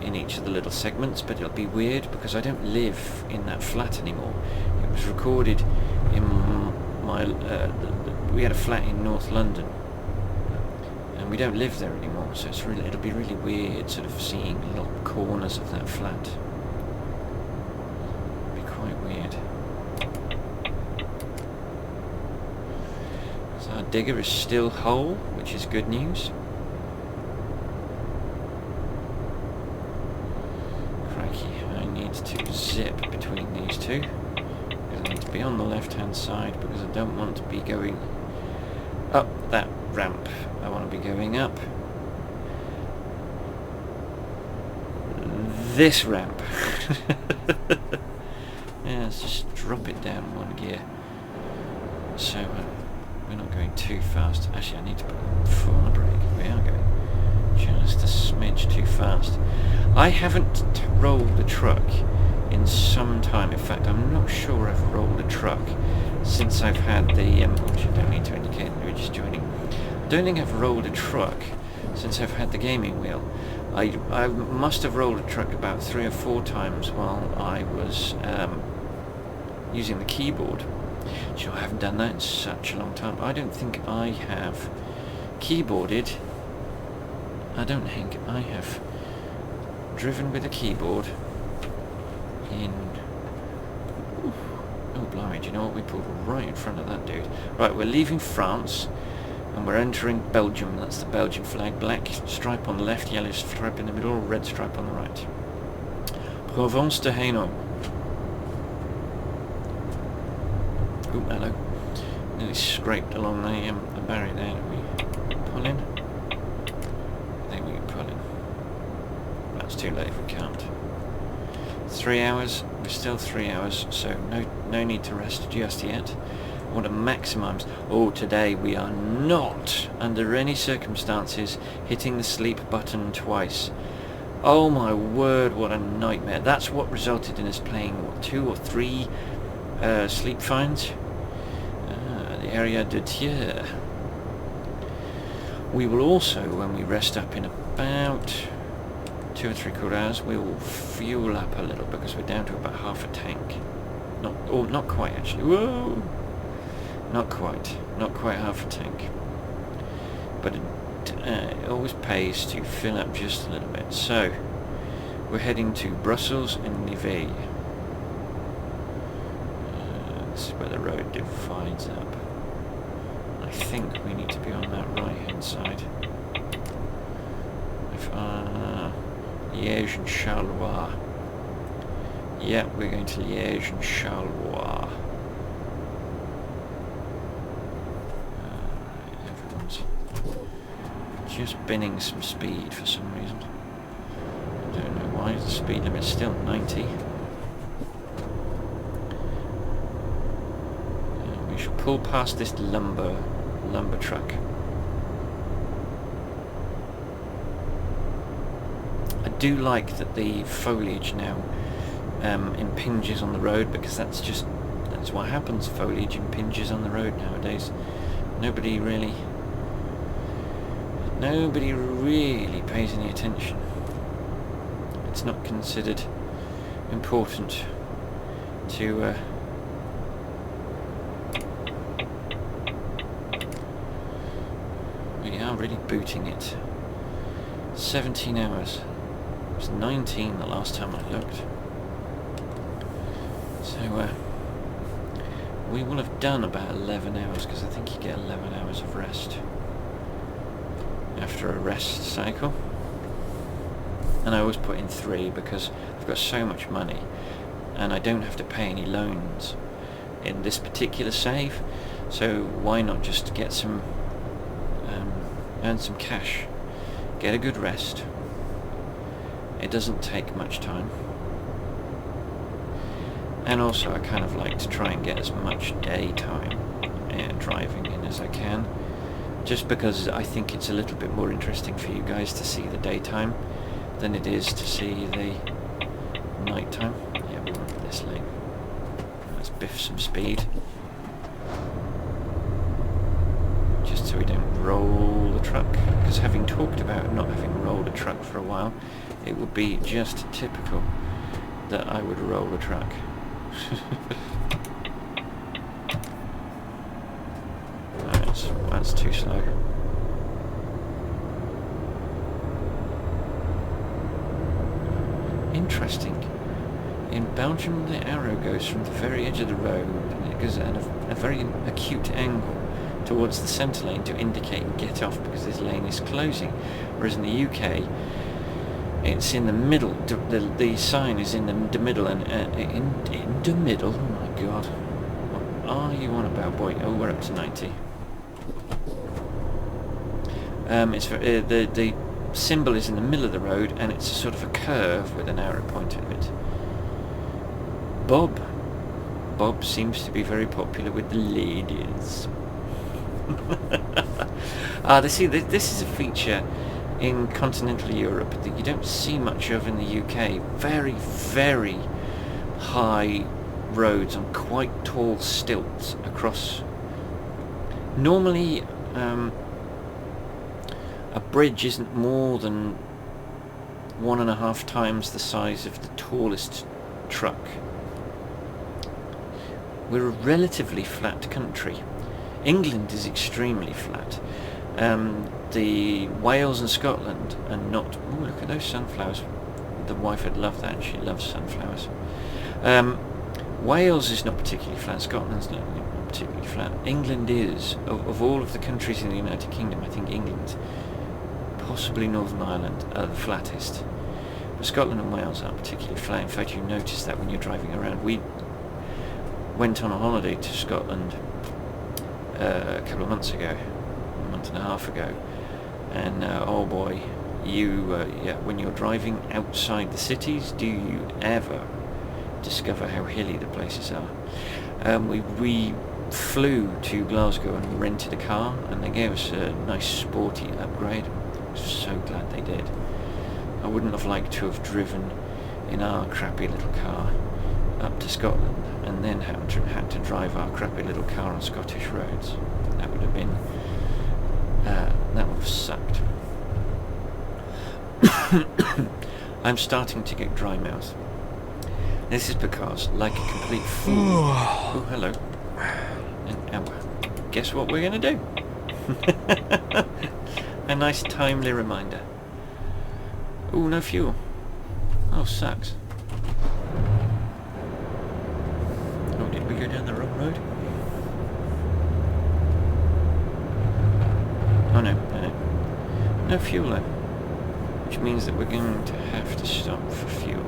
in each of the little segments, but it'll be weird because I don't live in that flat anymore. It was recorded in my we had a flat in North London, and we don't live there anymore, so it'll be really weird sort of seeing little corners of that flat. It'll be quite weird. So our digger is still whole, which is good news. To zip between these two, because I need to be on the left hand side, because I don't want to be going up that ramp. I want to be going up this ramp. Yes, let's just drop it down one gear. So we're not going too fast. Actually, I need to put the foot on the brake. We are going just a smidge too fast. I haven't rolled the truck in some time. In fact, I'm not sure I've rolled a truck since I've had the... which I don't need to indicate that we're just joining. I don't think I've rolled a truck since I've had the gaming wheel. I must have rolled a truck about 3 or 4 times while I was using the keyboard. Sure, I haven't done that in such a long time. I don't think I have keyboarded. I don't think I have driven with a keyboard in... Oh blimey, do you know what? We pulled right in front of that dude. Right, we're leaving France and we're entering Belgium. That's the Belgian flag. Black stripe on the left, yellow stripe in the middle, red stripe on the right. Provence de Hainaut. Oh, hello. Nearly scraped along the barrier there. Did we pull in? I think we can pull in. That's too late if we can't. 3 hours. We're still 3 hours, so no need to rest just yet. I want to maximise. Oh, today we are not, under any circumstances, hitting the sleep button twice. Oh my word, what a nightmare. That's what resulted in us playing, what, 2 or 3 sleep finds? The area de Thiers. We will also, when we rest up in about 2 or 3/4 hours, we will fuel up a little because we're down to about half a tank. Not quite actually. Whoa! Not quite half a tank. But it always pays to fill up just a little bit. So we're heading to Brussels and Nivelles. This is where the road divides up. I think we need to be on that right-hand side. Liège and Charleroi. Yeah, we're going to Liège and Charleroi. Everyone's just binning some speed for some reason. I don't know why. The speed limit's still 90. We should pull past this lumber truck. I do like that the foliage now impinges on the road, because that's what happens. Foliage impinges on the road nowadays. Nobody really pays any attention. It's not considered important to we are really booting it. 17 hours. It was 19 the last time I looked. So we will have done about 11 hours, because I think you get 11 hours of rest after a rest cycle. And I always put in 3 because I've got so much money and I don't have to pay any loans in this particular save, so why not just get some earn some cash, get a good rest. It doesn't take much time, and also I kind of like to try and get as much daytime driving in as I can, just because I think it's a little bit more interesting for you guys to see the daytime than it is to see the nighttime. Yeah, we want this lane. Let's biff some speed, just so we don't roll the truck, because having talked about not having rolled a truck for a while, it would be just typical that I would roll a truck. That's too slow. Interesting. In Belgium, the arrow goes from the very edge of the road, and it goes at a very acute angle towards the centre lane to indicate get off because this lane is closing. Whereas in the UK, it's in the middle. The sign is in the middle, and in the middle. Oh my God! What are you on about, boy? Oh, we're up to 90. It's the symbol is in the middle of the road, and it's a sort of a curve with an arrow pointing at it. Bob, bob seems to be very popular with the ladies. This is a feature in continental Europe that you don't see much of in the UK. Very, very high roads on quite tall stilts across. Normally, a bridge isn't more than 1.5 times the size of the tallest truck. We're a relatively flat country. England is extremely flat. The Wales and Scotland are not. Oh, look at those sunflowers. The wife would love that. She loves sunflowers. Wales is not particularly flat. Scotland's not particularly flat. England is. Of all of the countries in the United Kingdom, I think England, possibly Northern Ireland, are the flattest. But Scotland and Wales aren't particularly flat. In fact, you notice that when you're driving around. We went on a holiday to Scotland a couple of months ago, a month and a half ago, and oh boy, when you're driving outside the cities, do you ever discover how hilly the places are. We flew to Glasgow and rented a car, and they gave us a nice sporty upgrade. So glad they did. I wouldn't have liked to have driven in our crappy little car up to Scotland and then had to drive our crappy little car on Scottish roads. That would have been that would have sucked. I'm starting to get dry mouth. This is because, like a complete fool. Oh, hello. And guess what we're going to do? A nice timely reminder. Oh, no fuel. Oh, sucks. Oh, did we go down the wrong road? Oh, no. No fuel though. Which means that we're going to have to stop for fuel.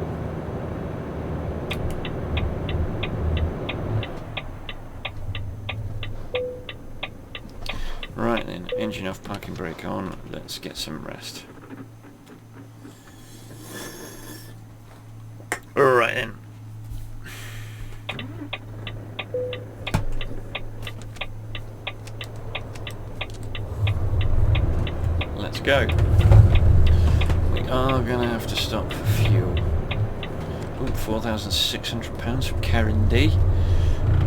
Right then, engine off, parking brake on, let's get some rest. Alright then. Let's go. We are going to have to stop for fuel. Ooh, £4,600 from Karen D.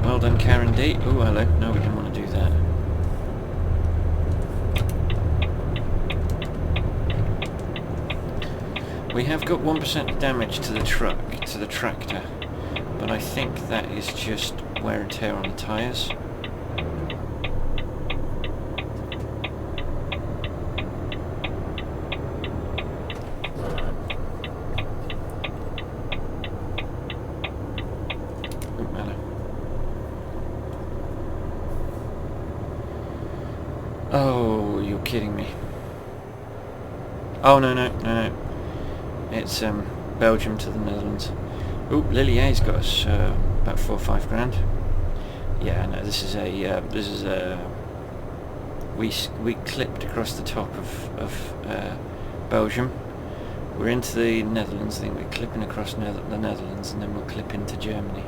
Well done, Karen D. Oh, hello. No, we didn't want to do that. We have got 1% damage to the tractor, but I think that is just wear and tear on the tyres. Oh, you're kidding me. Oh, no. It's Belgium to the Netherlands. Oop, Lilliet's got us about 4 or 5 grand. Yeah, no, this is a we clipped across the top of Belgium. We're into the Netherlands. I think we're clipping across the Netherlands, and then we'll clip into Germany.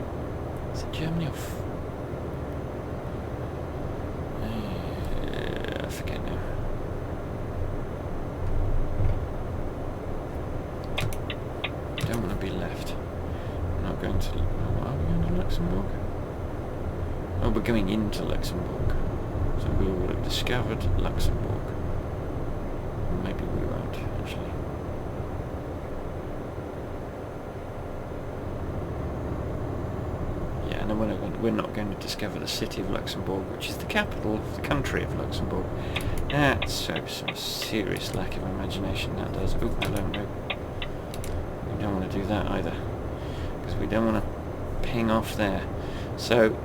Is it Germany or? I forget now. Don't want to be left. I'm not going to. Oh, are we going to Luxembourg? Oh, we're going into Luxembourg. So we will have discovered Luxembourg. Maybe we won't, actually. Yeah, and then we're not going to discover the city of Luxembourg, which is the capital of the country of Luxembourg. That's some serious lack of imagination that does. Oh, hello, no. We don't want to do that either, because we don't want to ping off there. So,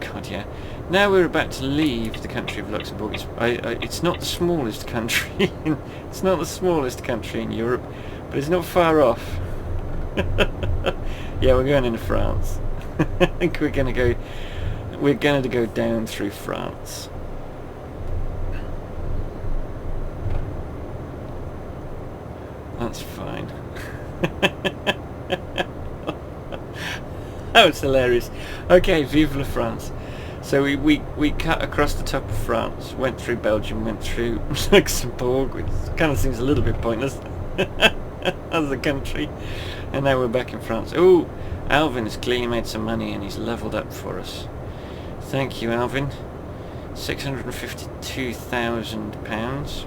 God, yeah. Now we're about to leave the country of Luxembourg. It's not the smallest country. It's not the smallest country in Europe, but it's not far off. Yeah, we're going into France. I think we're going to go down through France. That's fine. That was hilarious. Okay, vive la France. So we cut across the top of France, went through Belgium, went through Luxembourg, which kind of seems a little bit pointless as a country, and now we're back in France. Oh, Alvin has clearly made some money and he's leveled up for us. Thank you, Alvin. £652,000.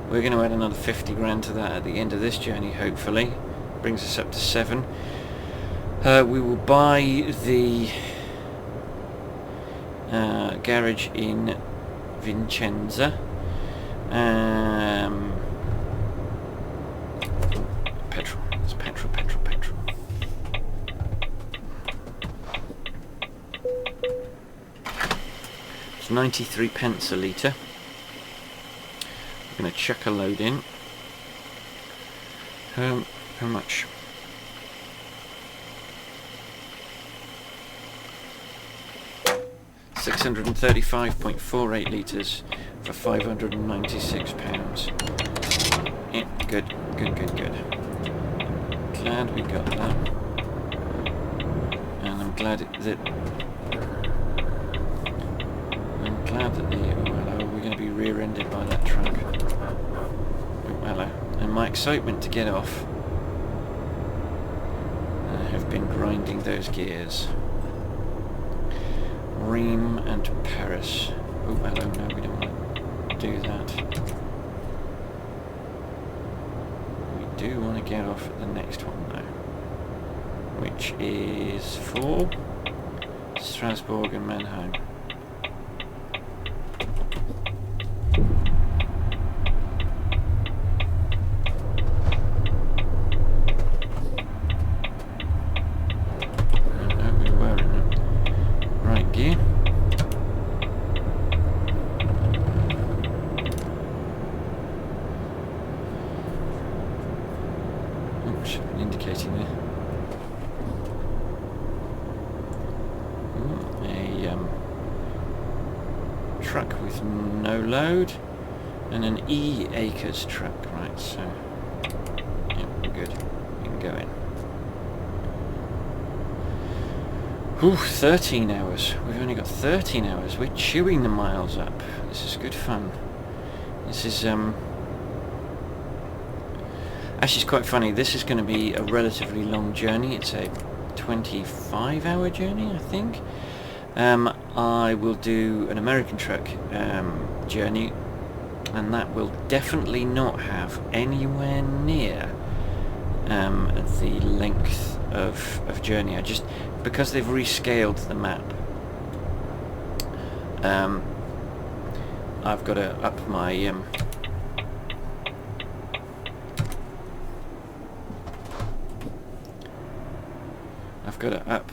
We're going to add another 50 grand to that at the end of this journey, hopefully. Brings us up to 7. We will buy the garage in Vicenza. Petrol. It's petrol. It's 93 pence a litre. I'm going to chuck a load in. How much? £635.48 litres for £596. Yeah, good. Glad we got that. And I'm glad that the... Oh, hello, we're going to be rear-ended by that truck. Oh, hello. And my excitement to get off. I have been grinding those gears. Reims and Paris. Oh, hello, no, we don't want to do that. We do want to get off at the next one, though. Which is for Strasbourg and Mannheim. Truck with no load and an E-Acres truck, right, so yeah, we're good, we can go in. Ooh, 13 hours, we've only got 13 hours, we're chewing the miles up. This is good fun. This is actually, it's quite funny. This is going to be a relatively long journey. It's a 25-hour journey, I think. I will do an American truck journey, and that will definitely not have anywhere near the length of journey. Because they've rescaled the map, I've got to up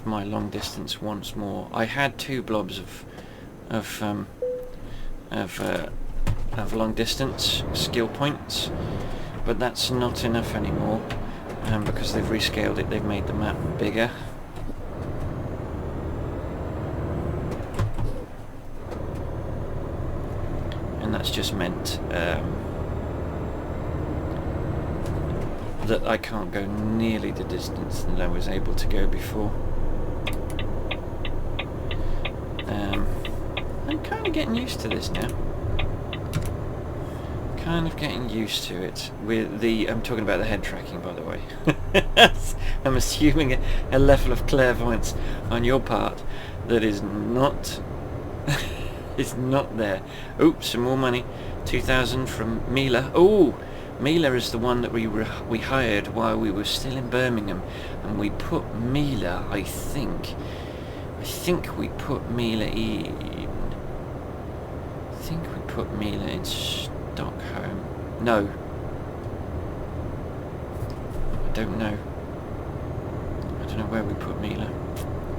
my long distance once more. I had 2 blobs of long distance skill points, but that's not enough anymore, because they've rescaled it. They've made the map bigger. And that's just meant that I can't go nearly the distance that I was able to go before. I'm kind of getting used to this now. Kind of getting used to it. With the, I'm talking about the head tracking, by the way. I'm assuming a level of clairvoyance on your part that is not is not there. Oops, some more money. 2,000 from Mila. Oh, Mila is the one that we hired while we were still in Birmingham, and we put Mila, I think we put Mila in. I think we put Mila in Stockholm. No, I don't know where we put Mila.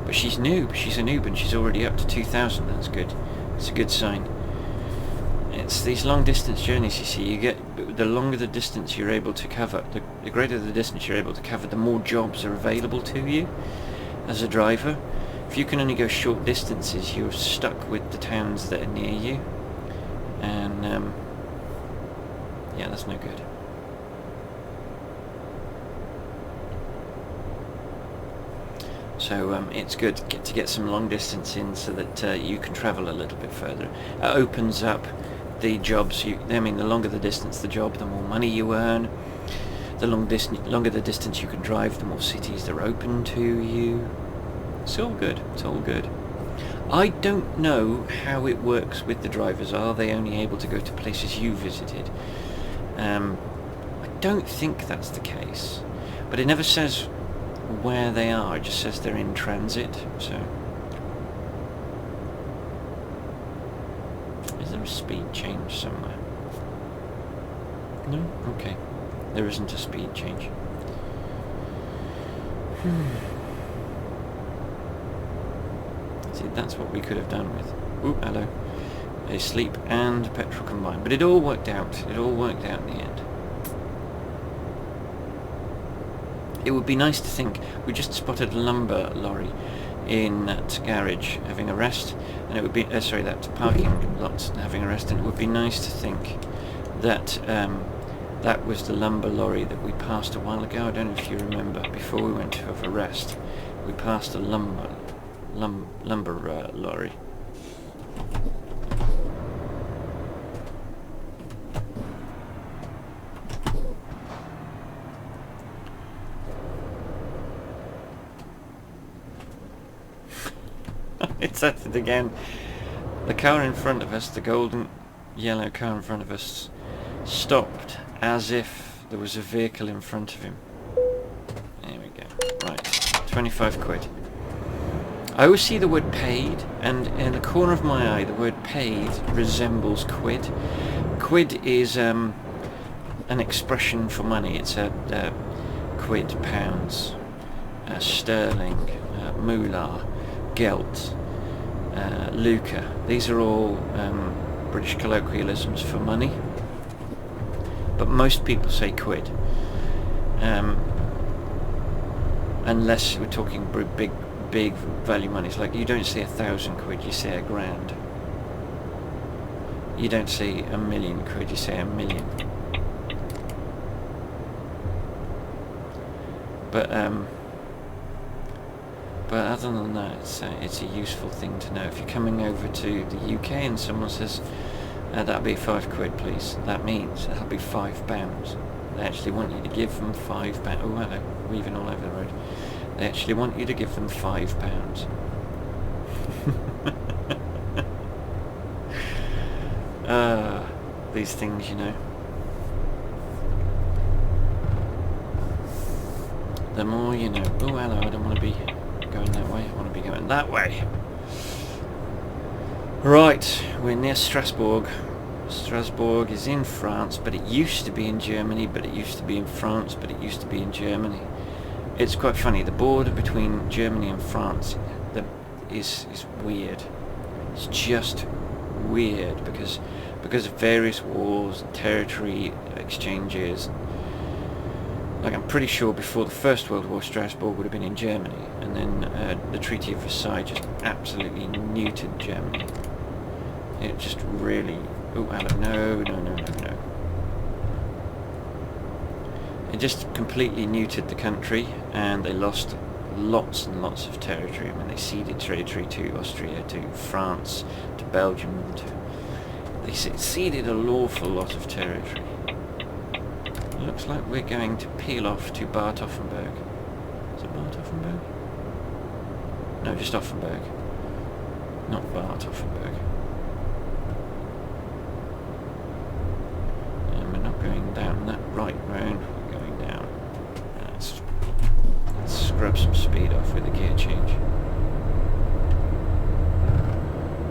But she's noob. She's a noob, and she's already up to 2,000. That's good. It's a good sign. It's these long distance journeys, you see, you get, the longer the distance you're able to cover, the greater the distance you're able to cover, the more jobs are available to you as a driver. If you can only go short distances, you're stuck with the towns that are near you, and yeah, that's no good. So it's good to get some long distance in, so that you can travel a little bit further. It opens up the jobs. I mean, the longer the distance the job, the more money you earn. The longer the distance you can drive, the more cities they're open to you. It's all good. It's all good. I don't know how it works with the drivers. Are they only able to go to places you visited? I don't think that's the case, but it never says where they are. It just says they're in transit. So, is there a speed change somewhere? No? Okay. There isn't a speed change. See, that's what we could have done with... Ooh, hello. A sleep and petrol combined. But it all worked out. It all worked out in the end. It would be nice to think... We just spotted a lumber lorry in that garage having a rest. And it would be... sorry, that parking lot having a rest. And it would be nice to think that... that was the lumber lorry that we passed a while ago. I don't know if you remember, before we went to have a rest, we passed a lumber lorry. It's at it again. The car in front of us, the golden yellow car in front of us, stopped as if there was a vehicle in front of him. There we go. Right, 25 quid. I always see the word paid, and in the corner of my eye the word paid resembles quid. Quid is an expression for money. It's a quid, pounds, sterling, moolah, gelt, lucre. These are all British colloquialisms for money. But most people say quid, unless we're talking big value money. It's like, you don't say 1,000 quid, you say £1,000. You don't say 1,000,000 quid, you say 1,000,000. But other than that, it's a useful thing to know. If you're coming over to the UK and someone says, that'll be 5 quid, please. That means that'll be £5. They actually want you to give them £5. Oh, hello, weaving all over the road. They actually want you to give them £5. These things, you know. The more you know. Oh, hello, I don't want to be going that way. I want to be going that way. Right, we're near Strasbourg. Strasbourg is in France, but it used to be in Germany, but it used to be in France, but it used to be in Germany. It's quite funny, the border between Germany and France is weird. It's just weird because of various wars and territory exchanges. Like, I'm pretty sure before the First World War, Strasbourg would have been in Germany, and then the Treaty of Versailles just absolutely neutered Germany. It just really... Oh, hello. No. It just completely neutered the country, and they lost lots and lots of territory. I mean, they ceded territory to Austria, to France, to Belgium. They ceded an awful lot of territory. It looks like we're going to peel off to Bad Offenburg. Is it Bad Offenburg? No, just Offenburg. Not Bad Offenburg. And we're not going down that right road. We're going down. Let's scrub some speed off with the gear change.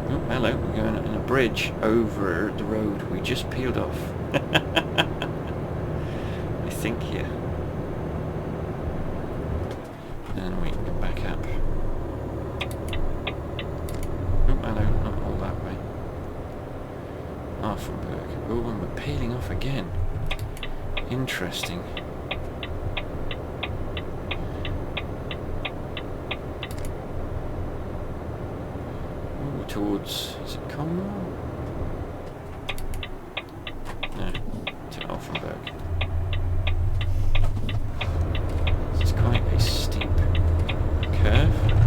Oh, hello. We're going on a bridge over the road we just peeled off. I think here. Then we can go back up. Oh, hello. Not all that way. Offenburg. Oh, and we're peeling off again. Interesting. Ooh, towards... is it Conroe? No, to Offenburg. This is quite a steep curve.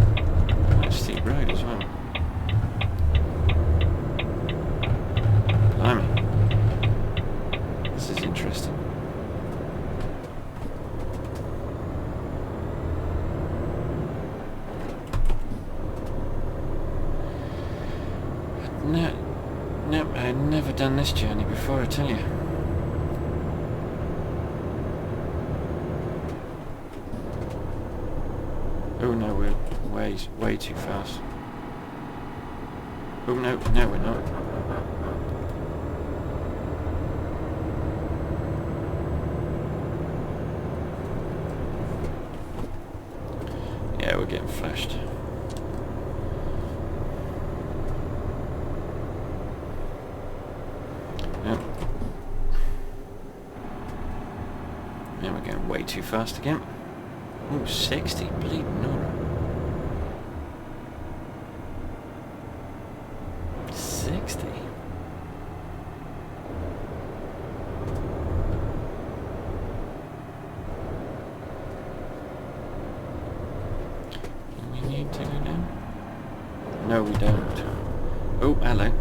never done this journey before, I tell you. Oh no, we're way too fast. Oh no, no we're not. Yeah, we're getting flashed. Yep. Yeah, we're going way too fast again. Oh, 60, bleeding Nora. 60? Do we need to go down? No, we don't. Oh, hello.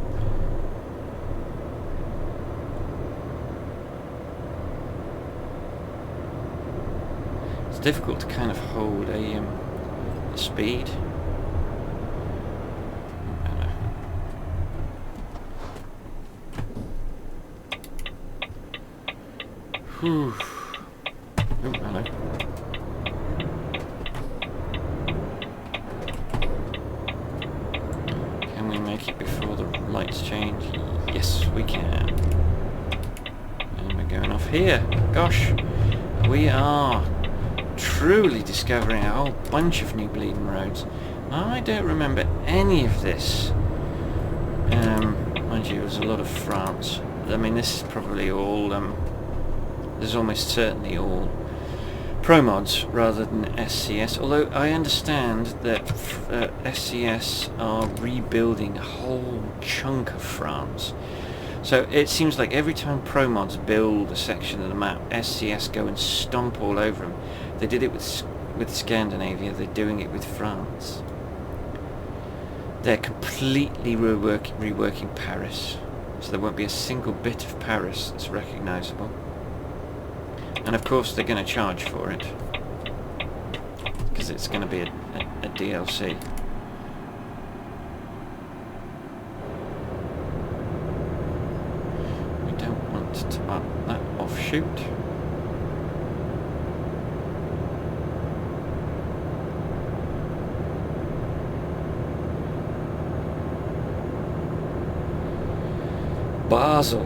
It's difficult to kind of hold a speed. Whew. Oh, hello. Can we make it before the lights change? Yes, we can. And we're going off here. Gosh, we are truly discovering a whole bunch of new bleeding roads. I don't remember any of this. Mind you, there's a lot of France. I mean, this is probably all, there's almost certainly all ProMods rather than SCS, although I understand that SCS are rebuilding a whole chunk of France. So it seems like every time ProMods build a section of the map, SCS go and stomp all over them. They did it with Scandinavia, they're doing it with France. They're completely reworking Paris, so there won't be a single bit of Paris that's recognisable. And of course they're going to charge for it, because it's going to be a DLC. We don't want to up that offshoot. Basel,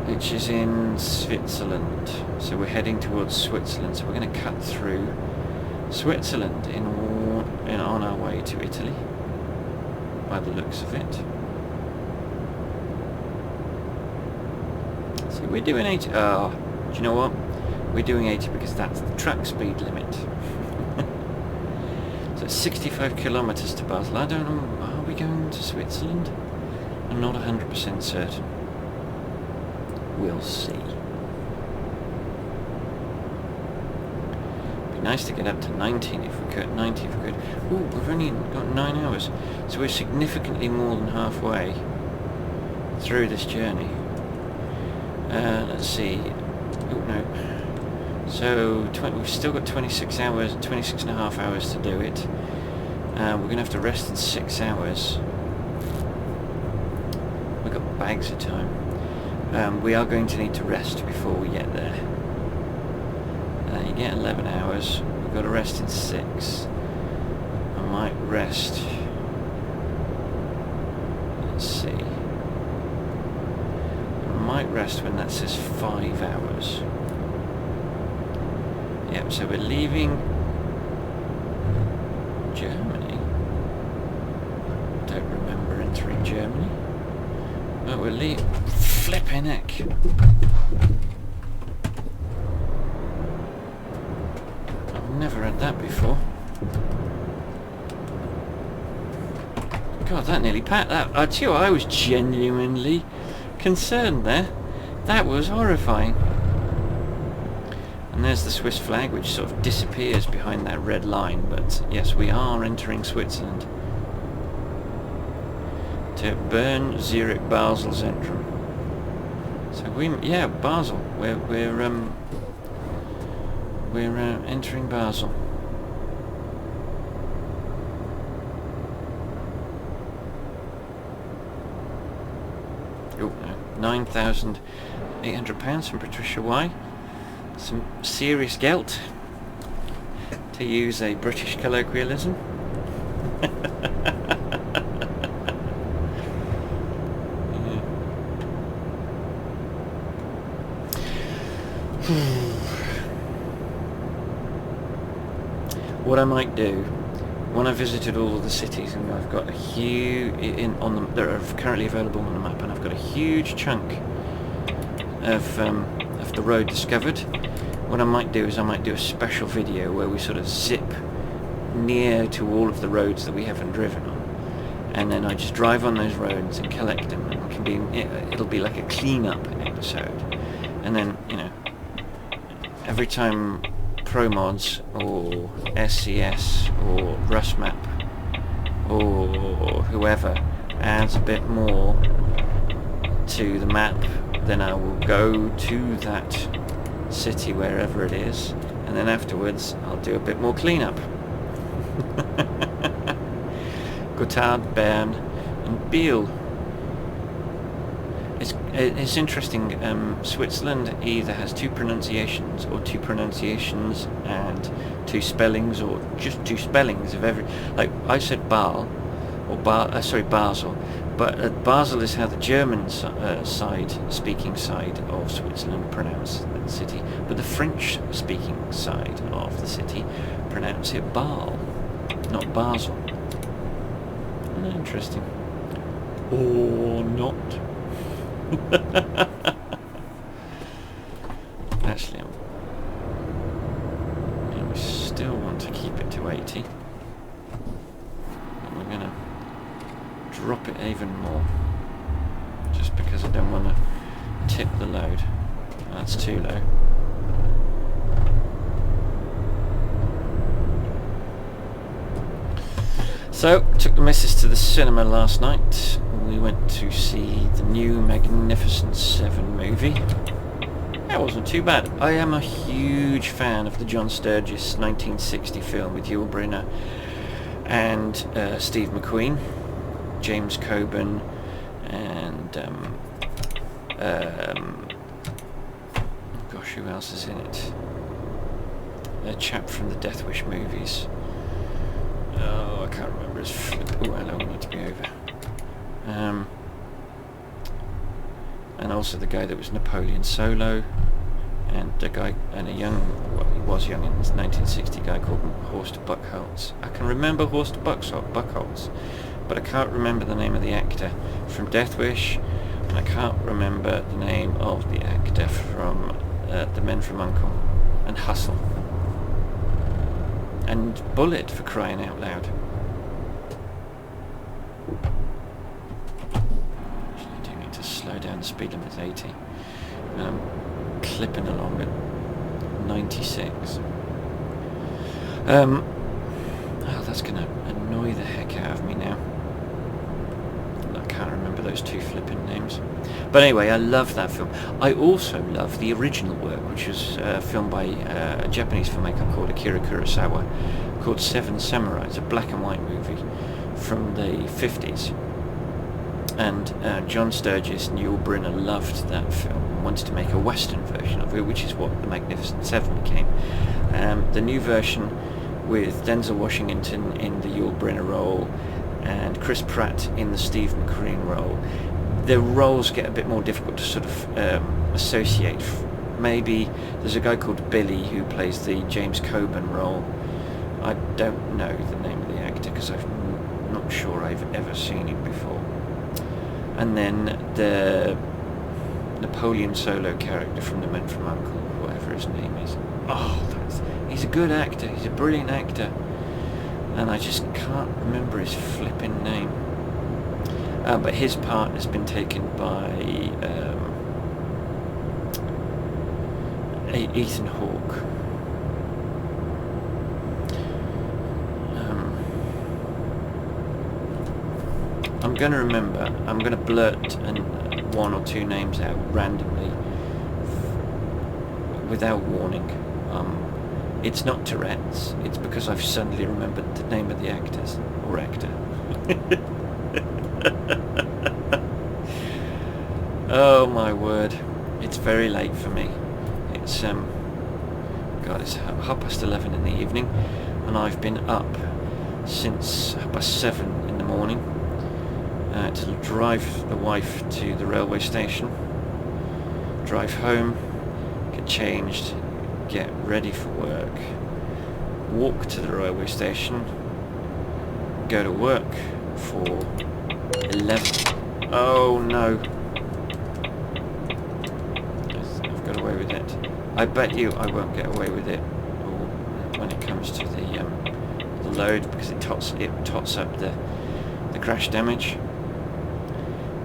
which is in Switzerland. So we're heading towards Switzerland. So we're going to cut through Switzerland on our way to Italy, by the looks of it. So we're doing 80. Oh, do you know what? We're doing 80 because that's the track speed limit. So 65 kilometers to Basel. I don't know. Are we going to Switzerland? I'm not 100% certain. We'll see. Be nice to get up to 19 if we could. 90 if we could. Ooh, we've only got 9 hours, so we're significantly more than halfway through this journey. Let's see. Oh no. So we've still got 26 hours, 26 and a half hours to do it. We're going to have to rest in 6 hours. We've got bags of time. We are going to need to rest before we get there. You get 11 hours. We've got to rest in 6. I might rest. Let's see. I might rest when that says 5 hours. Yep, so we're leaving Germany. Don't remember entering Germany. But we're leaving. Flipping heck. I've never had that before. God, that nearly packed that. I tell you what, I was genuinely concerned there. That was horrifying. And there's the Swiss flag, which sort of disappears behind that red line. But yes, we are entering Switzerland. To Bern, Zurich, Basel, Zentrum. So yeah, Basel. We're entering Basel. Oh no, £9,800 from Patricia Y. Some serious gelt, to use a British colloquialism. What I might do, when I visited all of the cities, and I've got a huge that are currently available on the map, and I've got a huge chunk of the road discovered. What I might do is I might do a special video where we sort of zip near to all of the roads that we haven't driven on, and then I just drive on those roads and collect them. And it'll be like a clean-up episode, and then, you know, every time ProMods or SCS or RustMap or whoever adds a bit more to the map, then I will go to that city wherever it is, and then afterwards I'll do a bit more cleanup. Gotthard, Bern and Biel. It's interesting, Switzerland either has two pronunciations or two pronunciations and two spellings, or just two spellings of every... Like, I said Basel, but Basel is how the German speaking side of Switzerland pronounce that city, but the French speaking side of the city pronounce it Basel, not Basel. Interesting. Or not. Actually, we still want to keep it to 80, and we're going to drop it even more, just because I don't want to tip the load. That's too low. So, took the missus to the cinema last night. We went to see the new Magnificent Seven movie. That wasn't too bad. I am a huge fan of the John Sturges 1960 film with Yul Brynner and Steve McQueen, James Coburn, and gosh, who else is in it? A chap from the Death Wish movies. Oh, I can't remember his oh, hello, we need to be over. And also the guy that was Napoleon Solo, and a guy, and a young, well, he was young in 1960, guy called Horst Buchholz. I can remember Horst Buchholz, but I can't remember the name of the actor from Death Wish, and I can't remember the name of the actor from The Men from U.N.C.L.E. and Hustle. And Bullet, for crying out loud. Actually, I do need to slow down the speed limit to 80. And I'm clipping along at 96. Oh, that's going to annoy the heck out of me now. I can't remember those two flipping names. But anyway, I love that film. I also love the original work, which was filmed by a Japanese filmmaker called Akira Kurosawa, called Seven Samurai. It's a black and white movie from the 50s. And John Sturges and Yul Brynner loved that film and wanted to make a Western version of it, which is what the Magnificent Seven became. The new version with Denzel Washington in the Yul Brynner role and Chris Pratt in the Steve McQueen role. The roles get a bit more difficult to sort of associate. Maybe there's a guy called Billy who plays the James Coburn role. I don't know the name of the actor because I'm not sure I've ever seen him before. And then the Napoleon Solo character from The Men from U.N.C.L.E., whatever his name is. Oh, he's a good actor. He's a brilliant actor. And I just can't remember his flipping name. But his part has been taken by Ethan Hawke. I'm going to remember. I'm going to blurt one or two names out randomly without warning. It's not Tourette's. It's because I've suddenly remembered the name of the actors or actor. Oh my word, it's very late for me. It's God, it's 11:30 in the evening, and I've been up since 7:30 in the morning to drive the wife to the railway station, drive home, get changed, get ready for work, walk to the railway station, go to work for 11. Oh no. I've got away with it. I bet you I won't get away with it when it comes to the load, because it tots up the crash damage.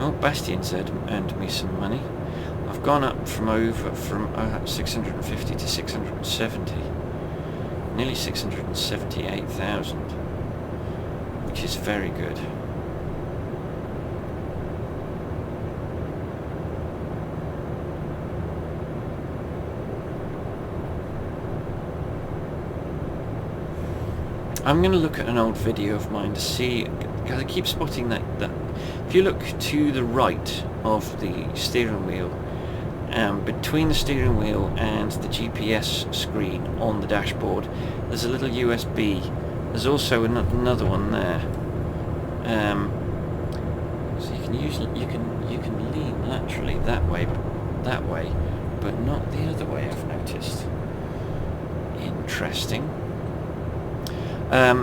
Well, Bastion's earned me some money. I've gone up from 650 to 670, nearly 678,000, which is very good. I'm going to look at an old video of mine to see, because I keep spotting that if you look to the right of the steering wheel, between the steering wheel and the GPS screen on the dashboard, there's a little USB. There's also another one there. So you can lean laterally that way, but not the other way, I've noticed. Interesting.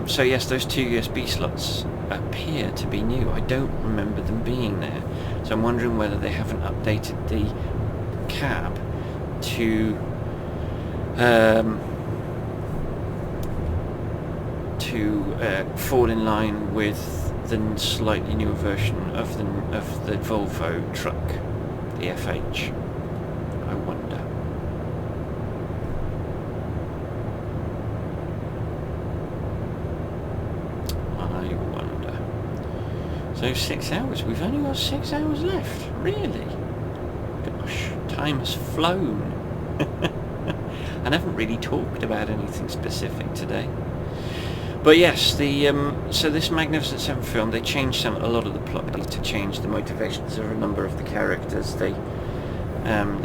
So yes, those two USB slots appear to be new. I don't remember them being there, so I'm wondering whether they haven't updated the cab to fall in line with the slightly newer version of the Volvo truck, the FH. I wonder. So 6 hours. We've only got 6 hours left. Really? Gosh, time has flown. I haven't really talked about anything specific today. But yes, so this Magnificent Seven film, they changed a lot of the plot to change the motivations of a number of the characters. They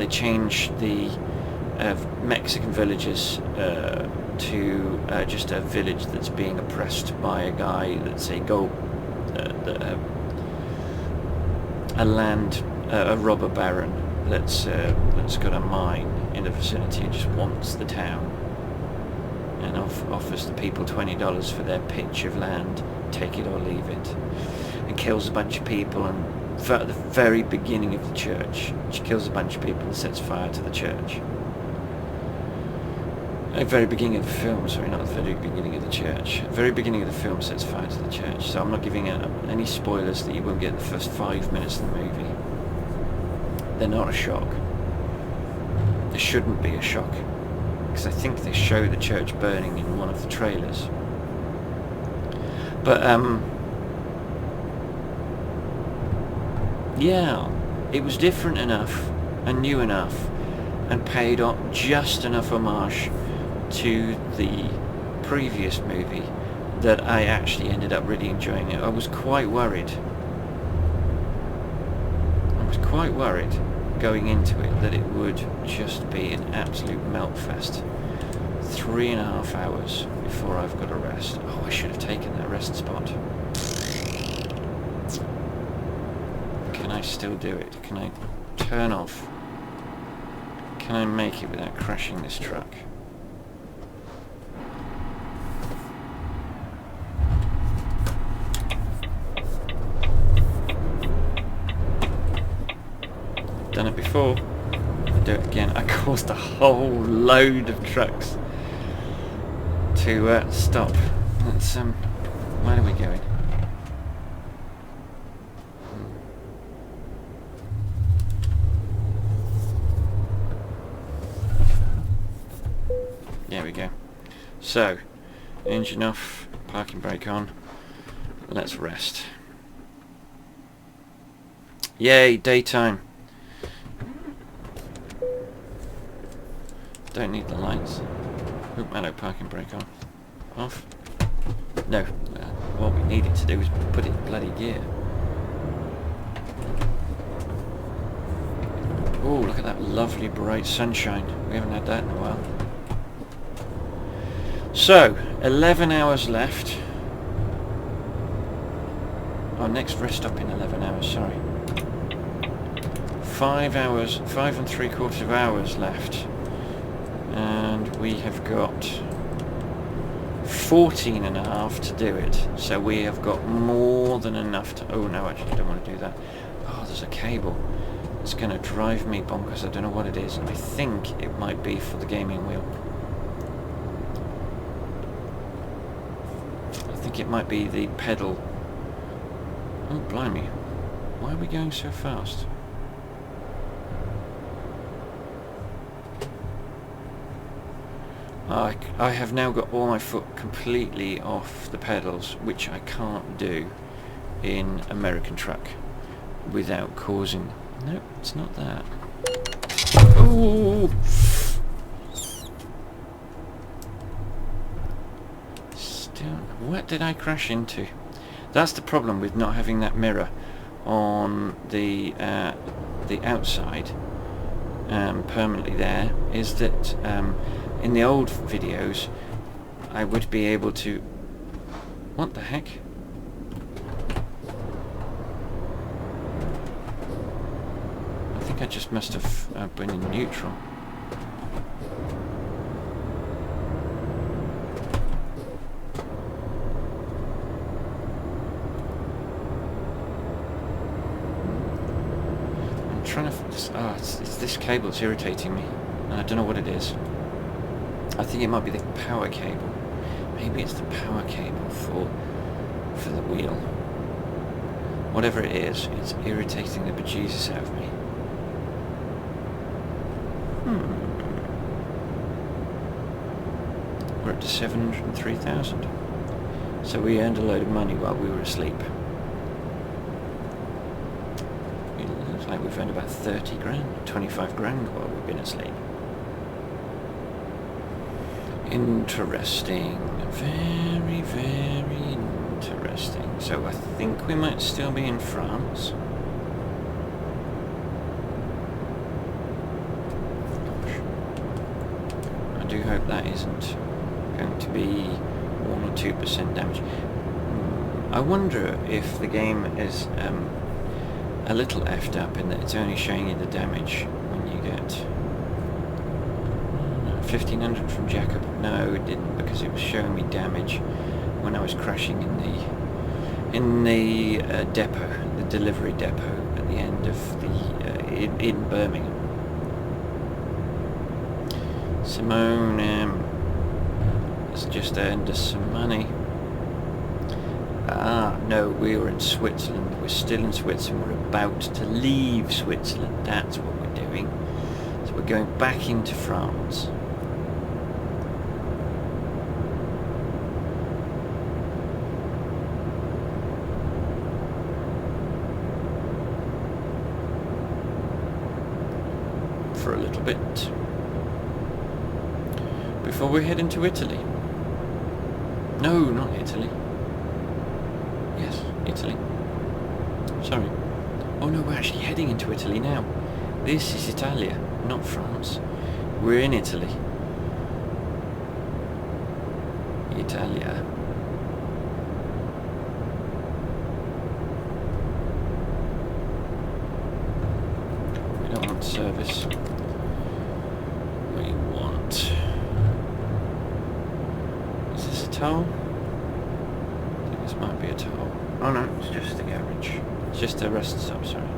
changed the Mexican villagers to just a village that's being oppressed by a guy that's a robber baron that's got a mine in the vicinity and just wants the town, and offers the people $20 for their pitch of land, take it or leave it, and kills a bunch of people. And at the very beginning of the church, she kills a bunch of people and sets fire to the church. At the very beginning of the film, sorry, not the very beginning of the church. At the very beginning of the film sets fire to the church. So I'm not giving any spoilers that you won't get in the first 5 minutes of the movie. They're not a shock. They shouldn't be a shock, because I think they show the church burning in one of the trailers. But yeah, it was different enough and new enough and paid off just enough homage to the previous movie that I actually ended up really enjoying it. I was quite worried going into it that it would just be an absolute melt fest. 3.5 hours before I've got a rest. Oh, I should have taken that rest spot. Can I still do it? Can I turn off? Can I make it without crashing this truck? Done it before. I'll do it again. I caused a whole load of trucks to stop. Let's where are we going? There we go. So, engine off, parking brake on. Let's rest. Yay, daytime. Don't need the lights. Oop, hello, parking brake on. Off. No, what we needed to do was put it in bloody gear. Oh, look at that lovely bright sunshine. We haven't had that in a while. So, 11 hours left. Our next rest stop in 11 hours, sorry. 5 hours, 5 3/4 hours left. And we have got 14 and a half to do it. So we have got more than enough to... Oh no, actually I don't want to do that. Oh, there's a cable. It's going to drive me bonkers. I don't know what it is. I think it might be for the gaming wheel. I think it might be the pedal. Oh, blimey. Why are we going so fast? I have now got all my foot completely off the pedals, which I can't do in American truck without causing... No, it's not that. Ooh! Still, what did I crash into? That's the problem with not having that mirror on the outside permanently there, is that in the old videos I would be able to... What the heck? I think I just must have been in neutral. I'm trying to... it's this cable that's irritating me, and I don't know what it is. I think it might be the power cable. Maybe it's the power cable for the wheel. Whatever it is, it's irritating the bejesus out of me. We're up to 703,000. So we earned a load of money while we were asleep. It looks like we've earned about 30 grand, 25 grand while we've been asleep. Interesting. Very, very interesting. So I think we might still be in France. Gosh. I do hope that isn't going to be 1 or 2% damage. I wonder if the game is a little effed up in that it's only showing you the damage when you get 1500 from Jacob. No, it didn't, because it was showing me damage when I was crashing in the depot, the delivery depot at the end of the in Birmingham. Simone has just earned us some money. Ah, no, we were in Switzerland. We're still in Switzerland. We're about to leave Switzerland. That's what we're doing. So we're going back into France. For a little bit before we head into Italy. No, not Italy. Yes, Italy. Sorry. Oh no, we're actually heading into Italy now. This is Italia, not France. We're in Italy. Italia. We don't want service. We want... Is this a toll? I think this might be a toll. Oh no, it's just a garage. It's just a rest stop, sorry.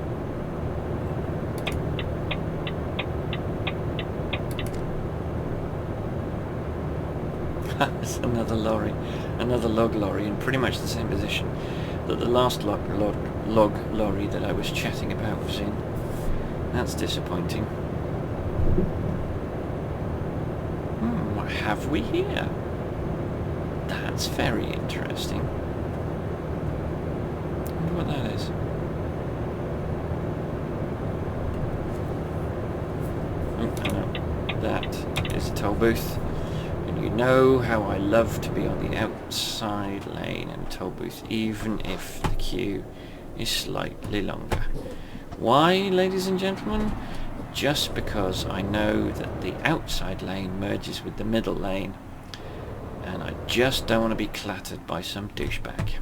It's another lorry. Another log lorry in pretty much the same position that the last log lorry that I was chatting about was in. That's disappointing. What have we here? That's very interesting. I wonder what that is. Oh, no. That is a toll booth. And you know how I love to be on the outside lane in a toll booth, even if the queue is slightly longer. Why, ladies and gentlemen? Just because I know that the outside lane merges with the middle lane, and I just don't want to be clattered by some douchebag.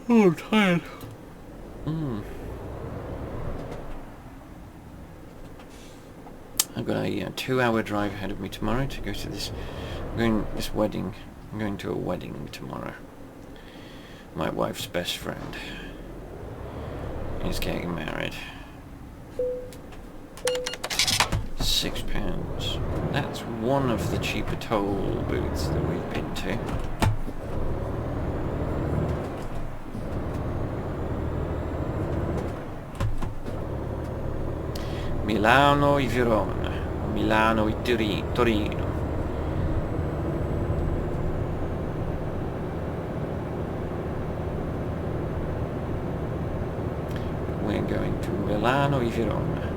Oh, I'm tired. I've got a 2-hour drive ahead of me tomorrow to go to this. I'm going to a wedding tomorrow. My wife's best friend is getting married. £6. That's one of the cheaper toll booths that we've been to. Milano e Verona, Milano e Torino. We're going to Milano e Verona.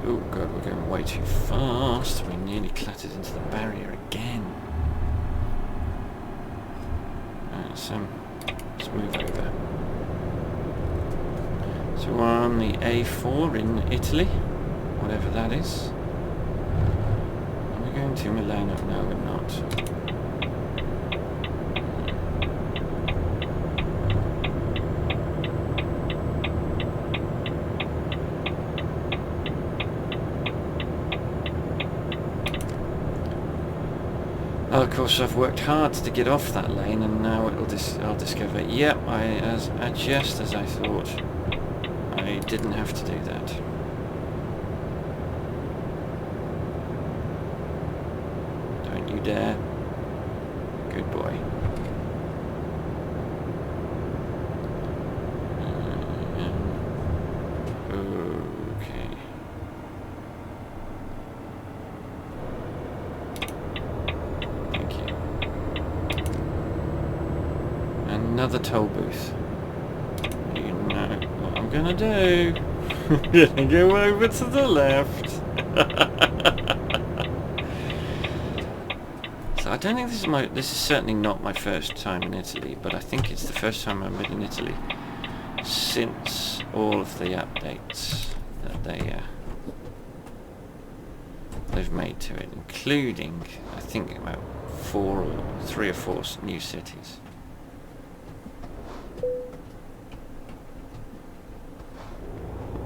Oh god, we're going way too fast. We nearly clattered into the barrier again. Let's move over. So we're on the A4 in Italy, whatever that is. Are we going to Milano? No, we're not. Well, of course, I've worked hard to get off that lane, and now I'll discover, yep, just as I thought, I didn't have to do that. Don't you dare. Good boy. Okay. Another toll booth. You know what I'm gonna do. I'm gonna go over to the left. So I don't think this is certainly not my first time in Italy, but I think it's the first time I've been in Italy since all of the updates that they've made to it, including I think about 3 or 4 new cities.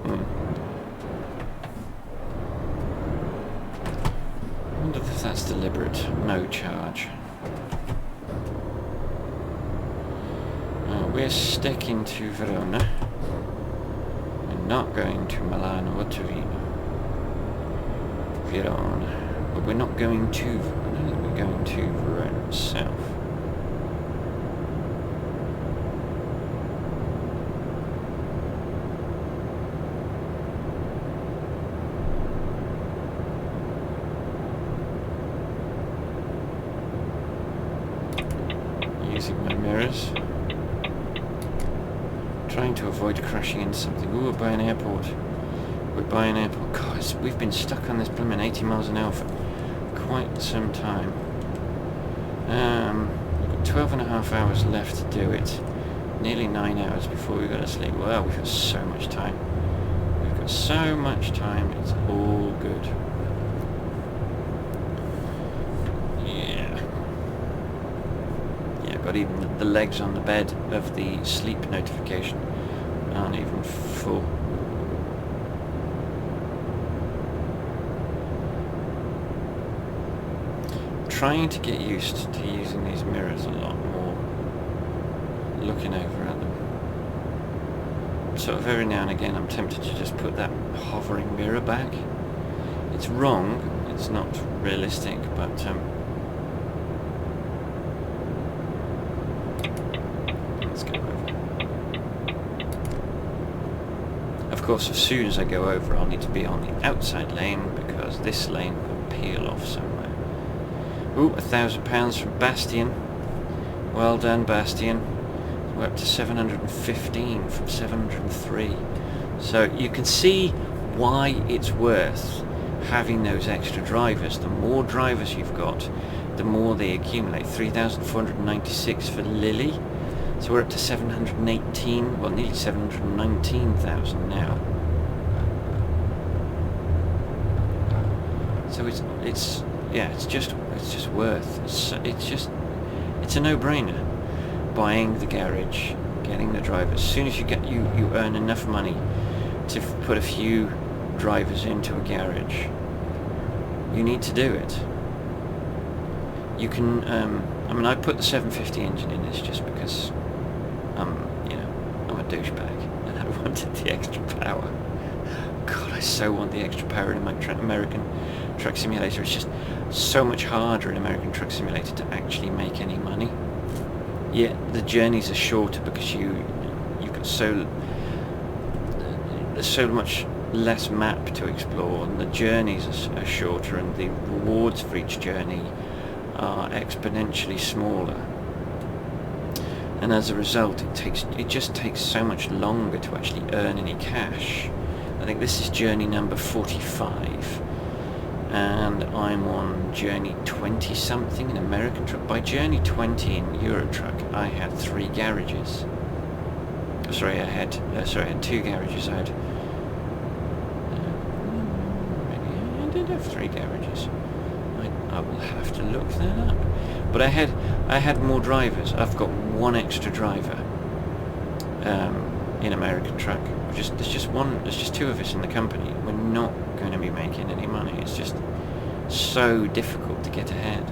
I wonder if that's deliberate. No charge. We're sticking to Verona. We're not going to Milano or Torino. Verona. But we're not going to Verona. We're going to Verona itself. Using my mirrors. Trying to avoid crashing into something. Ooh, we're by an airport. We're by an airport. God, we've been stuck on this blooming 80 miles an hour for quite some time. We've got 12.5 hours left to do it. Nearly 9 hours before we go to sleep. Well, we've got so much time. We've got so much time. It's all good. But even the legs on the bed of the sleep notification aren't even full. Trying to get used to using these mirrors a lot more, looking over at them. Sort of every now and again I'm tempted to just put that hovering mirror back. It's wrong, it's not realistic, but let's go over. Of course, as soon as I go over, I'll need to be on the outside lane because this lane will peel off somewhere. Ooh, £1,000 from Bastion. Well done, Bastian. We're up to 715 from 703. So you can see why it's worth having those extra drivers. The more drivers you've got, the more they accumulate. 3,496 for Lily. So we're up to 718, well, nearly 719,000 now. So it's just worth. It's a no-brainer. Buying the garage, getting the drivers. As soon as you earn enough money to put a few drivers into a garage, you need to do it. You can. I mean, I put the 750 engine in this just because I'm a douchebag and I wanted the extra power. God, I so want the extra power in my American Truck Simulator. It's just so much harder in American Truck Simulator to actually make any money. Yet the journeys are shorter because you've got there's so much less map to explore, and the journeys are shorter, and the rewards for each journey are exponentially smaller. And as a result, it just takes so much longer to actually earn any cash. I think this is journey number 45, and I'm on journey 20 something in American Truck. By journey 20 in Euro Truck, I had 3 garages. Sorry, I had 2 garages. I did have 3 garages. I will have to look that up. But I had more drivers. I've got 1 extra driver in American Truck. There's just 2 of us in the company. We're not going to be making any money. It's just so difficult to get ahead.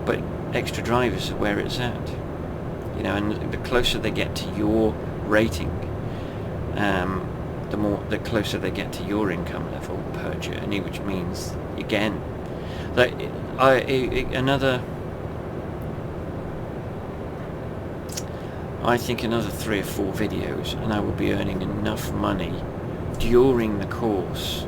But extra drivers are where it's at. And the closer they get to your rating, the closer they get to your income level per journey, which means, again, that I think another 3 or 4 videos, and I will be earning enough money during the course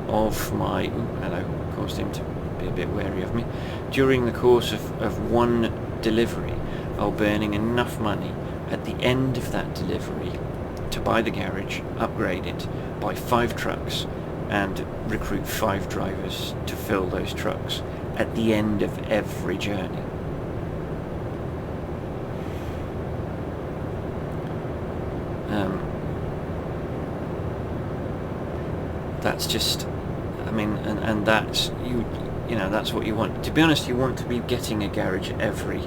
of my... hello, caused him to be a bit wary of me. During the course of 1 delivery, I'll be earning enough money at the end of that delivery to buy the garage, upgrade it, buy 5 trucks, and recruit 5 drivers to fill those trucks at the end of every journey. That's just, I mean, and that's that's what you want. To be honest, you want to be getting a garage at every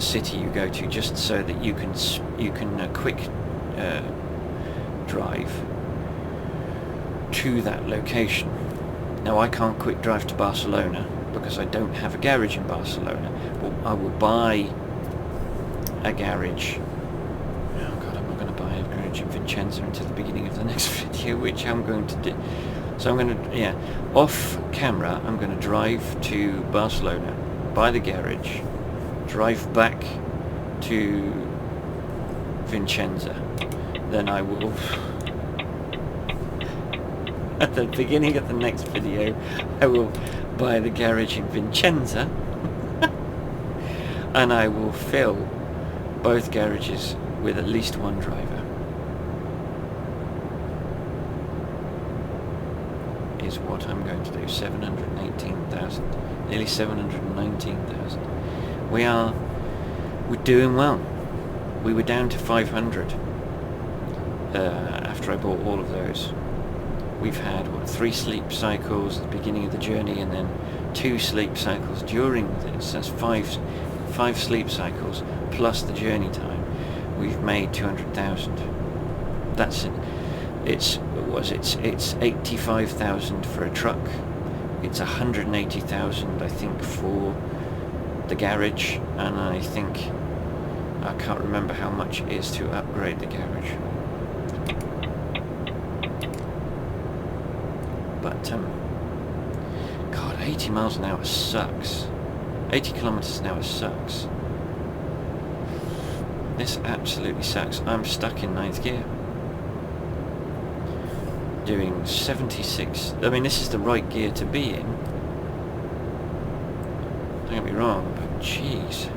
city you go to, just so that you can quick drive to that location. Now, I can't quick drive to Barcelona because I don't have a garage in Barcelona. Well, I will buy a garage. Oh God, I'm not going to buy a garage in Vicenza until the beginning of the next video, which I'm going to do. So I'm going to, off camera, I'm going to drive to Barcelona, buy the garage, drive back to Vicenza. Then I will, at the beginning of the next video, I will buy the garage in Vicenza and I will fill both garages with at least 1 driver. Is what I'm going to do. 718,000, nearly 719,000. We're doing well. We were down to 500 after I bought all of those. We've had 3 sleep cycles at the beginning of the journey, and then 2 sleep cycles during this. That's 5 sleep cycles plus the journey time. We've made 200,000. That's it. It's 85,000 for a truck. It's 180,000, I think, for the garage, and I can't remember how much it is to upgrade the garage. But God, 80 miles an hour sucks. 80 kilometers an hour sucks. This absolutely sucks. I'm stuck in 9th gear. Doing 76. I mean, this is the right gear to be in. Don't get me wrong, but jeez,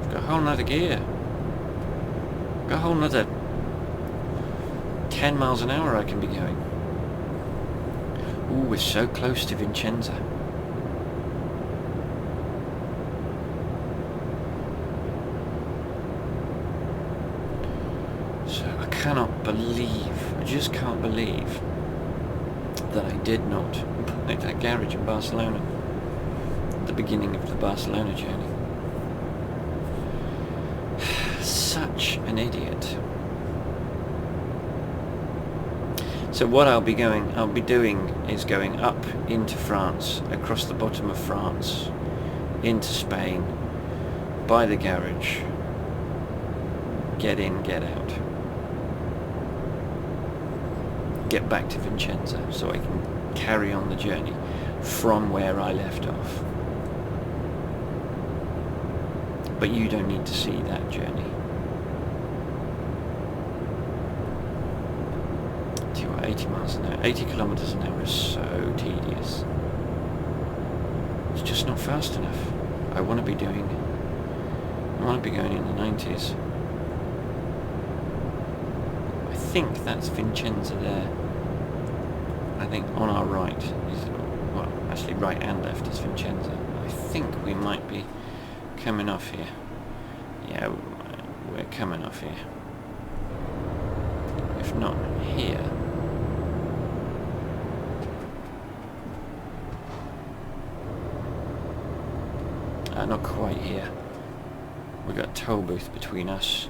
I've Got a whole nother gear. Got a whole nother 10 miles an hour I can be going. Ooh, we're so close to Vicenza. So I cannot believe, I just can't believe that I did not buy that garage in Barcelona at the beginning of the Barcelona journey. Such an idiot. So what I'll be doing is going up into France, across the bottom of France, into Spain, by the garage, get in, get out, get back to Vicenza so I can carry on the journey from where I left off. But you don't need to see that journey. 80 miles an hour, 80 kilometers an hour is so tedious. It's just not fast enough. I want to be going in the 90s. I think that's Vicenza there. I think on our right is, well, actually right and left is Vicenza. I think we might be coming off here. Yeah, we're coming off here. If not here. Not quite here. We've got a toll booth between us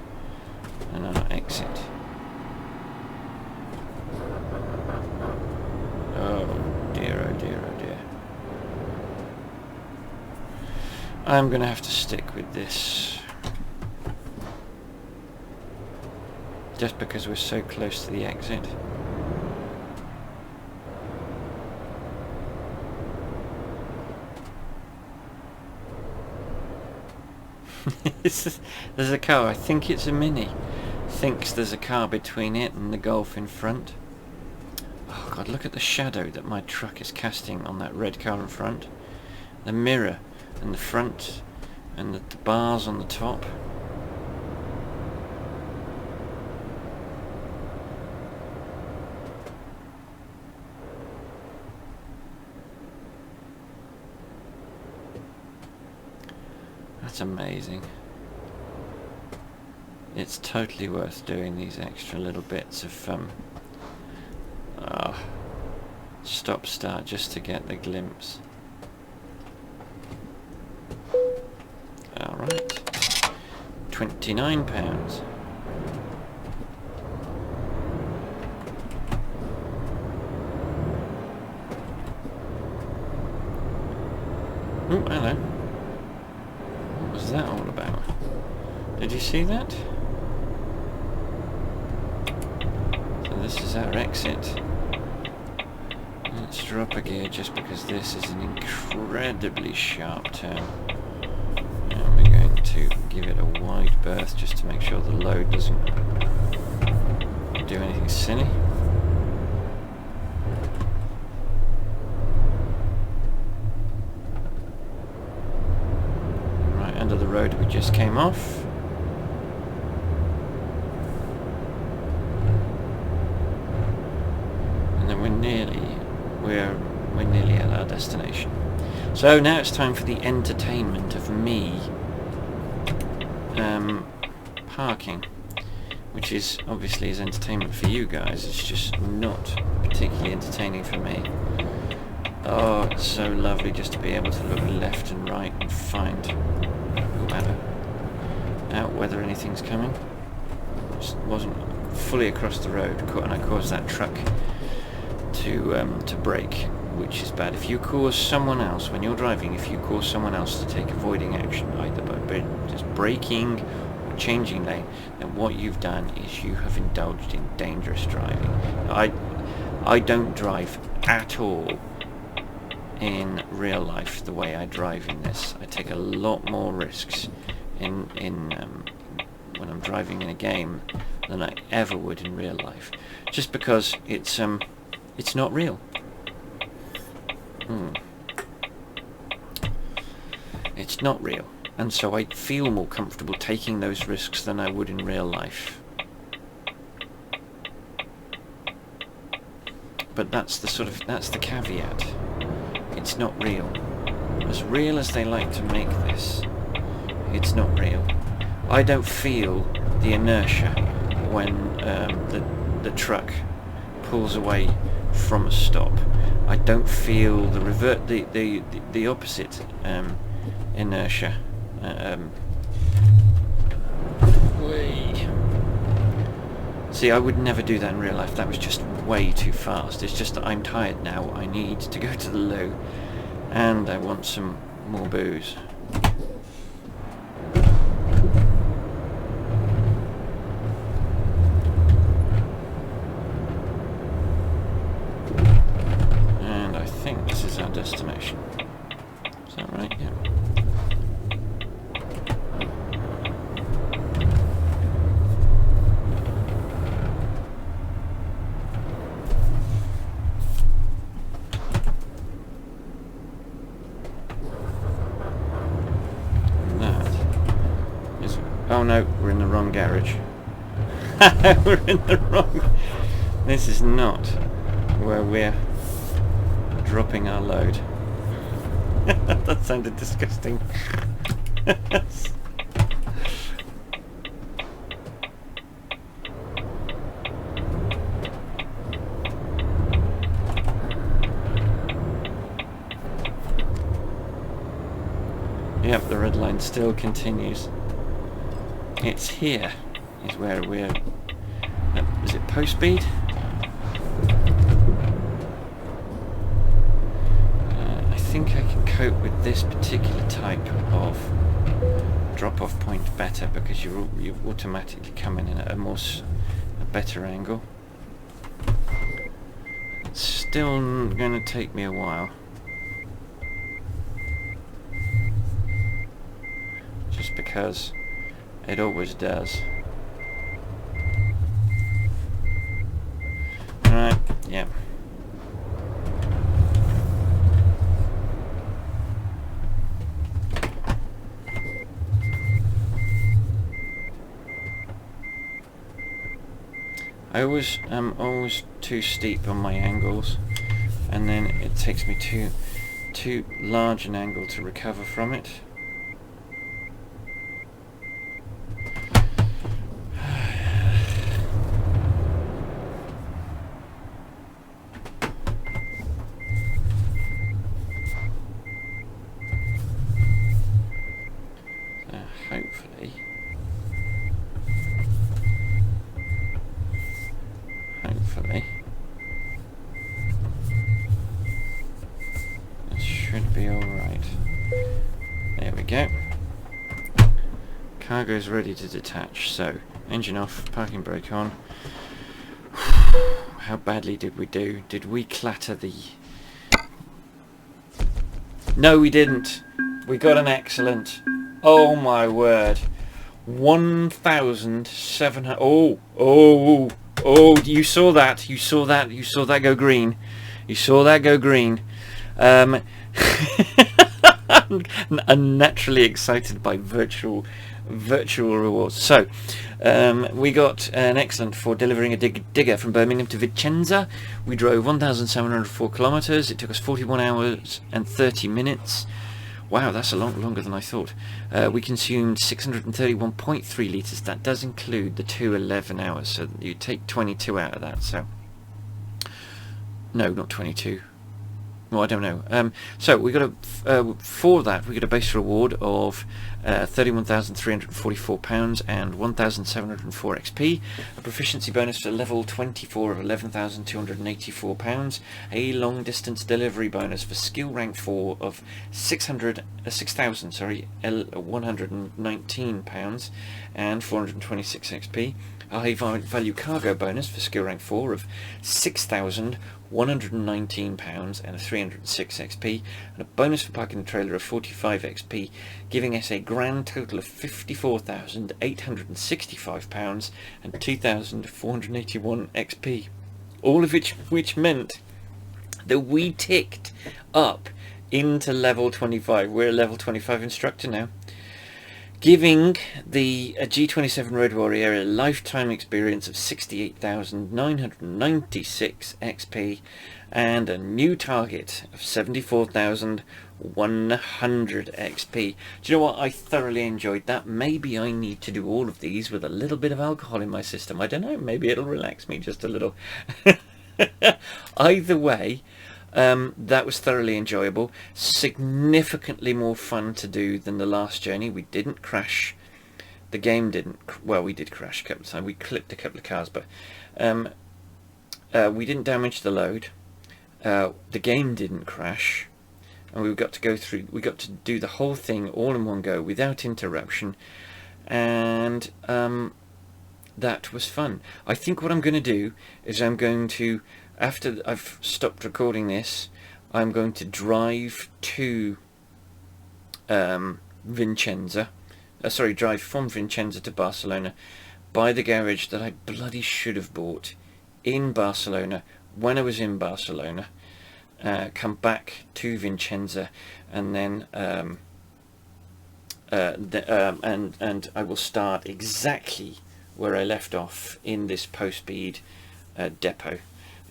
and our exit. Oh dear, oh dear, oh dear. I'm gonna have to stick with this. Just because we're so close to the exit. There's a car, I think it's a Mini. Thinks there's a car between it and the Golf in front. Oh god, look at the shadow that my truck is casting on that red car in front. The mirror and the front and the bars on the top. That's amazing. It's totally worth doing these extra little bits of stop start just to get the glimpse. Alright. £29. Oh, hello. What was that all about? Did you see that? So this is our exit. Let's drop a gear just because this is an incredibly sharp turn. And we're going to give it a wide berth just to make sure the load doesn't do anything silly. Right, under the road we just came off. And then we're nearly at our destination. So now it's time for the entertainment of me parking, which is obviously is entertainment for you guys. It's just not particularly entertaining for me. Oh, it's so lovely just to be able to look left and right and find out whether anything's coming. Just wasn't fully across the road, and I caused that truck to brake, which is bad. If you cause someone else, when you're driving, if you cause someone else to take avoiding action, either by just braking or changing lane, then what you've done is you have indulged in dangerous driving. I don't drive at all in real life the way I drive in this. I take a lot more risks in when I'm driving in a game than I ever would in real life, just because it's not real. It's not real. and so I feel more comfortable taking those risks than I would in real life. But that's the caveat. It's not real. As real as they like to make this, it's not real. I don't feel the inertia when the truck pulls away from a stop. I don't feel the opposite inertia. See, I would never do that in real life. That was just way too fast. It's just that I'm tired now. I need to go to the loo, and I want some more booze. And I think this is our destination. Is that right? Yeah. Oh no, we're in the wrong garage. We're in the wrong... This is not where we're dropping our load. That sounded disgusting. Yep, the red line still continues. It's here, is where we're... is it post speed? I think I can cope with this particular type of drop-off point better, because you automatically come in at a better angle. It's still going to take me a while. Just because it always does. Alright, yeah. I'm always too steep on my angles, and then it takes me too large an angle to recover from it. Hopefully it should be alright. There we go. Cargo's ready to detach, so engine off, parking brake on. How badly did we do? Did we clatter the... No, we didn't. We got an excellent. Oh my word. 1,700... Oh, you saw that. You saw that go green. You saw that go green. Unnaturally excited by virtual rewards. So, we got an excellent for delivering a digger from Birmingham to Vicenza. We drove 1,704 kilometers. It took us 41 hours and 30 minutes. Wow, that's a lot longer than I thought. We consumed 631.3 litres. That does include the 211 hours, so you take 22 out of that. So, no, not 22. Well, I don't know. So we got for that we got a base reward of £31,344 and 1,704 XP, a proficiency bonus for level 24 of £11,284, a long distance delivery bonus for skill rank 4 of £119 and 426 XP, a high value cargo bonus for skill rank 4 of £6,119 and a 306 XP, and a bonus for parking the trailer of 45 XP, giving us a grand total of £54,865 and 2,481 XP. All of which meant that we ticked up into level 25. We're a level 25 instructor now. giving the G27 Road Warrior a lifetime experience of 68,996 XP and a new target of 74,100 XP. Do you know what? I thoroughly enjoyed that. Maybe I need to do all of these with a little bit of alcohol in my system. I don't know. Maybe it'll relax me just a little. Either way, that was thoroughly enjoyable. Significantly more fun to do than the last journey. We didn't crash. The game didn't. Well, we did crash a couple of times. We clipped a couple of cars, but we didn't damage the load. The game didn't crash, and we got to go through. We got to do the whole thing all in one go without interruption, and that was fun. I think what I'm going to do is I'm going to, after I've stopped recording this, I'm going to drive to Vicenza. Drive from Vicenza to Barcelona, by the garage that I bloody should have bought in Barcelona when I was in Barcelona. Come back to Vicenza, and then and I will start exactly where I left off in this post-speed depot,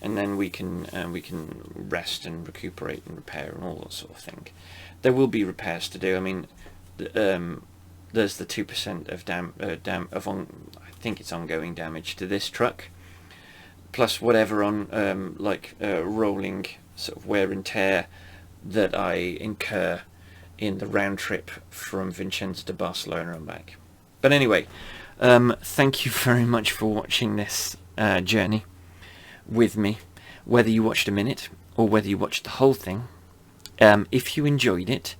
and then we can rest and recuperate and repair and all that sort of thing. There will be repairs to do. I mean, there's the 2% of I think it's ongoing damage to this truck, plus whatever on rolling sort of wear and tear that I incur in the round trip from Vicenza to Barcelona and back. But anyway, thank you very much for watching this journey with me, whether you watched a minute or whether you watched the whole thing. If you enjoyed it,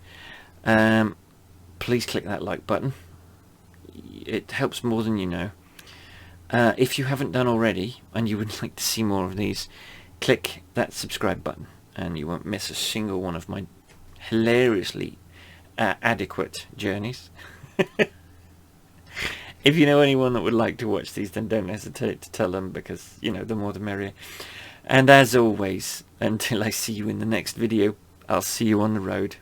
please click that like button. It helps more than you know. If you haven't done already and you would like to see more of these, click that subscribe button and you won't miss a single one of my hilariously adequate journeys. If you know anyone that would like to watch these, then don't hesitate to tell them, because, you know, the more the merrier. And as always, until I see you in the next video, I'll see you on the road.